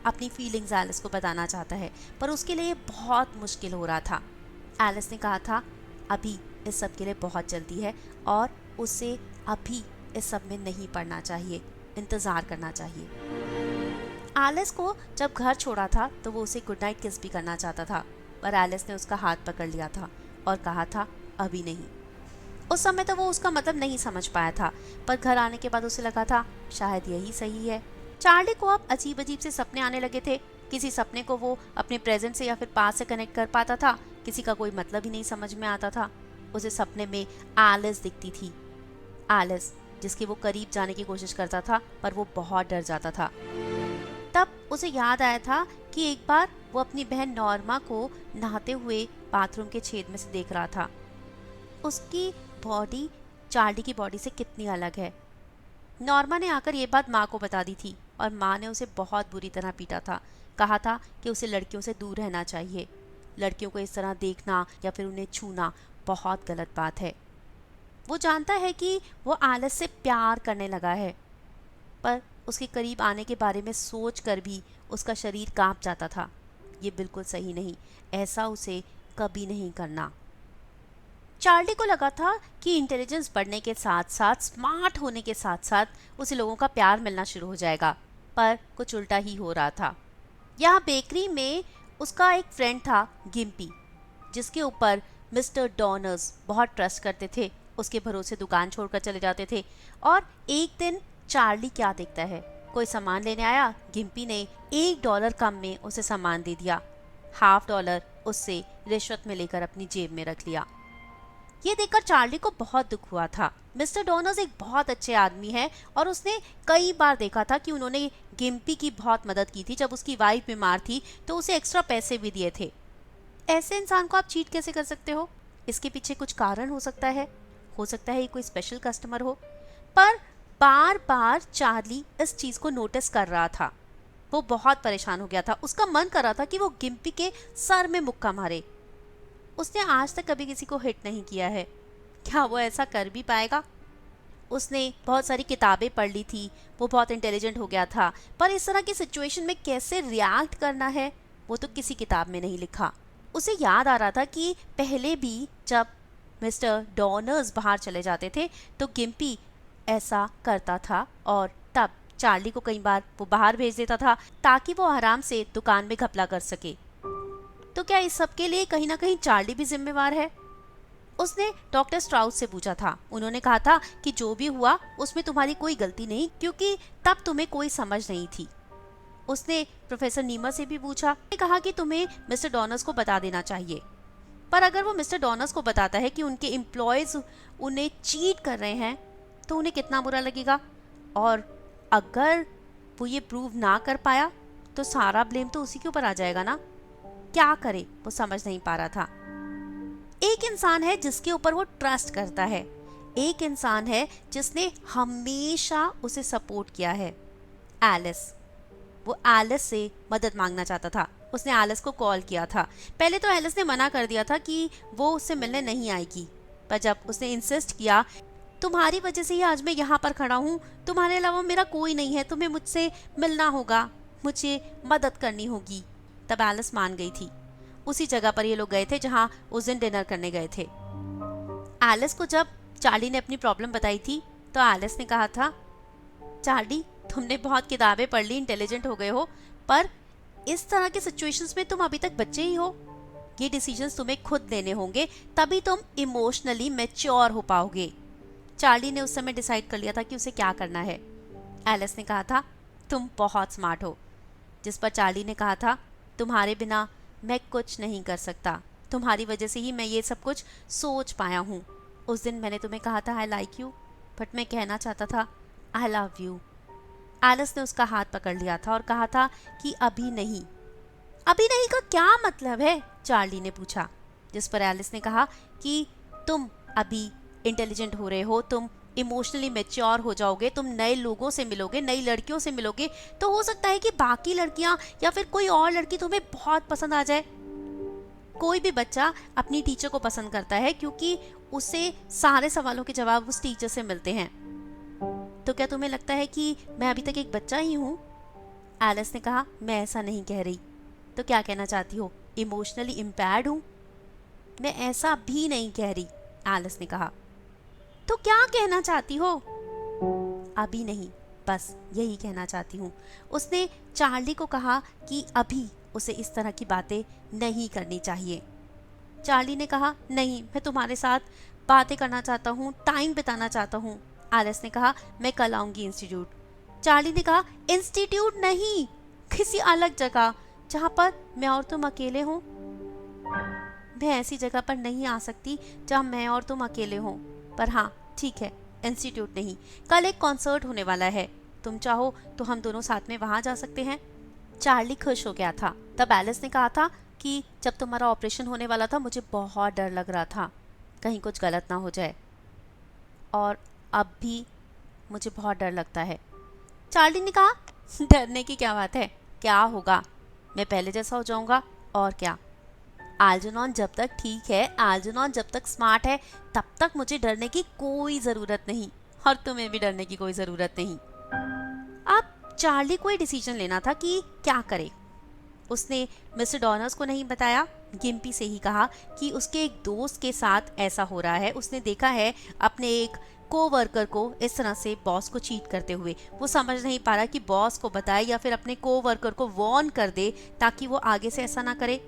A: अपनी फीलिंग्स एलिस को बताना चाहता है, पर उसके लिए बहुत मुश्किल हो रहा था। एलिस ने कहा था अभी इस सब के लिए बहुत जल्दी है और उसे अभी इस सब में नहीं पड़ना चाहिए, इंतज़ार करना चाहिए। एलिस को जब घर छोड़ा था तो वो उसे गुड नाइट किस भी करना चाहता था, पर एलिस ने उसका हाथ पकड़ लिया था और कहा था अभी नहीं। उस समय तो वो उसका मतलब नहीं समझ पाया था, पर घर आने के बाद उसे लगा था शायद यही सही है। चार्ली को अब अजीब अजीब से सपने आने लगे थे। किसी सपने को वो अपने प्रेजेंट से या फिर पास्ट से कनेक्ट कर पाता था, किसी का कोई मतलब ही नहीं समझ में आता था। उसे सपने में एलिस दिखती थी, एलिस जिसके वो करीब जाने की कोशिश करता था पर वो बहुत डर जाता था। तब उसे याद आया था कि एक बार वो अपनी बहन नॉर्मा को नहाते हुए बाथरूम के छेद में से देख रहा था। उसकी बॉडी चार्ली की बॉडी से कितनी अलग है। नॉर्मा ने आकर ये बात माँ को बता दी थी और माँ ने उसे बहुत बुरी तरह पीटा था। कहा था कि उसे लड़कियों से दूर रहना चाहिए, लड़कियों को इस तरह देखना या फिर उन्हें छूना बहुत गलत बात है। वो जानता है कि वो एलिस से प्यार करने लगा है, पर उसके करीब आने के बारे में सोच कर भी उसका शरीर कांप जाता था। ये बिल्कुल सही नहीं, ऐसा उसे कभी नहीं करना। चार्ली को लगा था कि इंटेलिजेंस बढ़ने के साथ साथ, स्मार्ट होने के साथ साथ उसे लोगों का प्यार मिलना शुरू हो जाएगा, पर कुछ उल्टा ही हो रहा था। यहाँ बेकरी में उसका एक फ्रेंड था गिम्पी, जिसके ऊपर मिस्टर डॉनर्स बहुत ट्रस्ट करते थे। उसके भरोसे दुकान छोड़कर चले जाते थे। और एक दिन चार्ली क्या देखता है, कोई सामान लेने आया, गिम्पी ने $1 कम में उसे सामान दे दिया। $50 उससे रिश्वत में लेकर अपनी जेब में रख लिया। ये देखकर चार्ली को बहुत दुख हुआ था। मिस्टर डॉनर्स एक बहुत अच्छे आदमी है और उसने कई बार देखा था कि उन्होंने गिम्पी की बहुत मदद की थी। जब उसकी वाइफ बीमार थी तो उसे एक्स्ट्रा पैसे भी दिए थे। ऐसे इंसान को आप चीट कैसे कर सकते हो? इसके पीछे कुछ कारण हो सकता है। हो सकता है ये कोई स्पेशल कस्टमर हो। पर बार बार चार्ली इस चीज को नोटिस कर रहा था। वो बहुत परेशान हो गया था। उसका मन कर रहा था कि वो गिम्पी के सर में मुक्का मारे। उसने आज तक कभी किसी को हिट नहीं किया है, क्या वो ऐसा कर भी पाएगा? उसने बहुत सारी किताबें पढ़ ली थी, वो बहुत इंटेलिजेंट हो गया था, पर इस तरह की सिचुएशन में कैसे रिएक्ट करना है वो तो किसी किताब में नहीं लिखा। उसे याद आ रहा था कि पहले भी जब मिस्टर डॉनर्स बाहर चले जाते थे तो गिम्पी ऐसा करता था, और तब चार्ली को कई बार वो बाहर भेज देता था ताकि वो आराम से दुकान में घपला कर सके। तो क्या इस सब के लिए कहीं ना कहीं चार्ली भी जिम्मेवार है? उसने डॉक्टर स्ट्राउस से पूछा था। उन्होंने कहा था कि जो भी हुआ उसमें तुम्हारी कोई गलती नहीं, क्योंकि तब तुम्हें कोई समझ नहीं थी। उसने प्रोफेसर नीमा से भी पूछा, कहा कि तुम्हें मिस्टर डॉनर्स को बता देना चाहिए। पर अगर वो मिस्टर डॉनर्स को बताता है कि उनके एम्प्लॉयज उन्हें चीट कर रहे हैं तो उन्हें कितना बुरा लगेगा, और अगर वो ये प्रूव ना कर पाया तो सारा ब्लेम तो उसी के ऊपर आ जाएगा ना। क्या करे वो समझ नहीं पा रहा था। एक इंसान है जिसके ऊपर वो ट्रस्ट करता है, एक इंसान है जिसने हमेशा उसे सपोर्ट किया है, एलिस। वो एलिस से मदद मांगना चाहता था। उसने एलिस को कॉल किया था। पहले तो एलिस ने मना कर दिया था कि वो उससे मिलने नहीं आएगी, पर जब उसने इंसिस्ट किया, तुम्हारी वजह से ही आज मैं यहाँ पर खड़ा हूँ, तुम्हारे अलावा मेरा कोई नहीं है, तुम्हें मुझसे मिलना होगा, मुझे मदद करनी होगी, तब एलिस मान गई थी। उसी जगह पर ये लोग गए थे जहां उस दिन डिनर करने गए थे। एलिस को जब चार्ली ने अपनी प्रॉब्लम बताई थी तो एलिस ने कहा था, चार्ली तुमने बहुत किताबें पढ़ ली, इंटेलिजेंट हो गए हो, पर इस तरह के सिचुएशंस में तुम अभी तक बच्चे ही हो। ये डिसीजंस तुम्हें खुद लेने होंगे, तभी तुम इमोशनली मैच्योर हो पाओगे। चार्ली ने उस समय डिसाइड कर लिया था कि उसे क्या करना है। एलिस ने कहा था, तुम बहुत स्मार्ट हो। जिस पर चार्ली ने कहा था, तुम्हारे बिना मैं कुछ नहीं कर सकता, तुम्हारी वजह से ही मैं ये सब कुछ सोच पाया हूँ। उस दिन मैंने तुम्हें कहा था आई लाइक यू, बट मैं कहना चाहता था आई लव यू। एलिस ने उसका हाथ पकड़ लिया था और कहा था कि अभी नहीं। अभी नहीं का क्या मतलब है? चार्ली ने पूछा। जिस पर एलिस ने कहा कि तुम अभी इंटेलिजेंट हो रहे हो, तुम इमोशनली मैच्योर हो जाओगे, तुम नए लोगों से मिलोगे, नई लड़कियों से मिलोगे, तो हो सकता है कि बाकी लड़कियां या फिर कोई और लड़की तुम्हें बहुत पसंद आ जाए। कोई भी बच्चा अपनी टीचर को पसंद करता है क्योंकि उसे सारे सवालों के जवाब उस टीचर से मिलते हैं। तो क्या तुम्हें लगता है कि मैं अभी तक एक बच्चा ही हूँ? एलिस ने कहा, मैं ऐसा नहीं कह रही। तो क्या कहना चाहती हो, इमोशनली इम्पेयर्ड हूँ? मैं ऐसा भी नहीं कह रही, एलिस ने कहा। तो क्या कहना चाहती हो? अभी नहीं, बस यही कहना चाहती हूँ। उसने चार्ली को कहा कि अभी उसे इस तरह की बातें नहीं करनी चाहिए। चार्ली ने कहा, नहीं, मैं तुम्हारे साथ बातें करना चाहता हूँ, टाइम बिताना चाहता हूँ। एलिस ने कहा, मैं कल आऊंगी इंस्टीट्यूट। चार्ली ने कहा, इंस्टीट्यूट नहीं, किसी अलग जगह जहाँ पर मैं और तुम अकेले हों। मैं ऐसी जगह पर नहीं आ सकती जहाँ मैं और तुम अकेले हों, पर हाँ ठीक है, इंस्टीट्यूट नहीं, कल एक कॉन्सर्ट होने वाला है, तुम चाहो तो हम दोनों साथ में वहां जा सकते हैं। चार्ली खुश हो गया था। तब एलिस ने कहा था कि जब तुम्हारा ऑपरेशन होने वाला था मुझे बहुत डर लग रहा था कहीं कुछ गलत ना हो जाए, और अब भी मुझे बहुत डर लगता है। चार्ली ने कहा, डरने की क्या बात है, क्या होगा, मैं पहले जैसा हो जाऊंगा और क्या। एल्जेनॉन जब तक ठीक है, एल्जेनॉन जब तक स्मार्ट है, तब तक मुझे डरने की कोई ज़रूरत नहीं, और तुम्हें भी डरने की कोई ज़रूरत नहीं। अब चार्ली को डिसीजन लेना था कि क्या करे। उसने मिस्टर डॉनर्स को नहीं बताया, गिम्पी से ही कहा कि उसके एक दोस्त के साथ ऐसा हो रहा है। उसने देखा है अपने एक कोवर्कर को इस तरह से बॉस को चीट करते हुए। वो समझ नहीं पा रहा कि बॉस को बताए या फिर अपने कोवर्कर को वार्न कर दे ताकि वो आगे से ऐसा ना करे।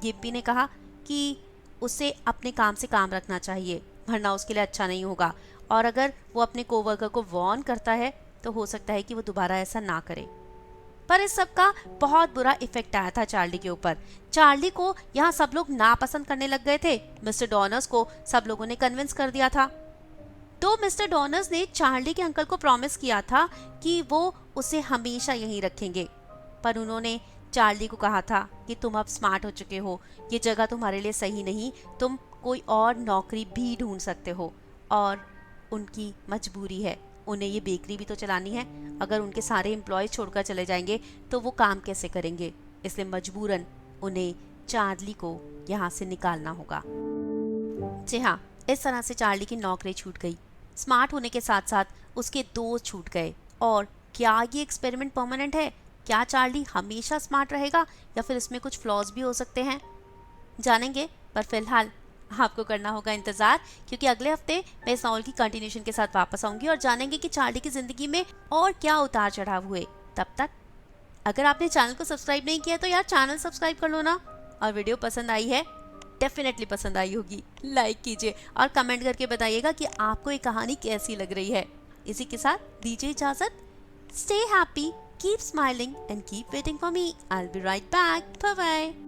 A: गिम्पी ने कहा कि उसे अपने काम से काम रखना चाहिए, वरना उसके लिए अच्छा नहीं होगा, और अगर वो अपने कोवर्कर को वार्न करता है तो हो सकता है कि वो दोबारा ऐसा ना करे। पर इस सब का बहुत बुरा इफेक्ट आया था चार्ली के ऊपर। चार्ली को यहाँ सब लोग नापसंद करने लग गए थे। मिस्टर डॉनर्स को सब लोगों ने कन्विंस कर दिया था। तो मिस्टर डॉनर्स ने चार्ली के अंकल को प्रॉमिस किया था कि वो उसे हमेशा यहीं रखेंगे, पर उन्होंने चार्ली को कहा था कि तुम अब स्मार्ट हो चुके हो, ये जगह तुम्हारे लिए सही नहीं, तुम कोई और नौकरी भी ढूंढ सकते हो। और उनकी मजबूरी है, उन्हें ये बेकरी भी तो चलानी है। अगर उनके सारे एम्प्लॉयज छोड़कर चले जाएंगे तो वो काम कैसे करेंगे, इसलिए मजबूरन उन्हें चार्ली को यहाँ से निकालना होगा। जी हाँ, इस तरह से चार्ली की नौकरी छूट गई। स्मार्ट होने के साथ साथ उसके दोस्त छूट गए। और क्या ये एक्सपेरिमेंट परमानेंट है? क्या चार्ली हमेशा स्मार्ट रहेगा या फिर इसमें कुछ फ्लॉज भी हो सकते हैं? जानेंगे, पर फिलहाल आपको करना होगा इंतजार, क्योंकि अगले हफ्ते मैं इस नॉवल की कंटिन्यूशन के साथ वापस आऊंगी और जानेंगे कि चार्ली की जिंदगी में और क्या उतार चढ़ाव हुए। तब तक अगर आपने चैनल को सब्सक्राइब नहीं किया तो यार चैनल सब्सक्राइब कर लो ना। और वीडियो पसंद आई है, डेफिनेटली पसंद आई होगी, लाइक कीजिए और कमेंट करके बताइएगा कि आपको ये कहानी कैसी लग रही है। इसी के साथ दीजिए इजाजत। Stay happy, keep smiling and keep waiting for me. I will be right back. Bye bye.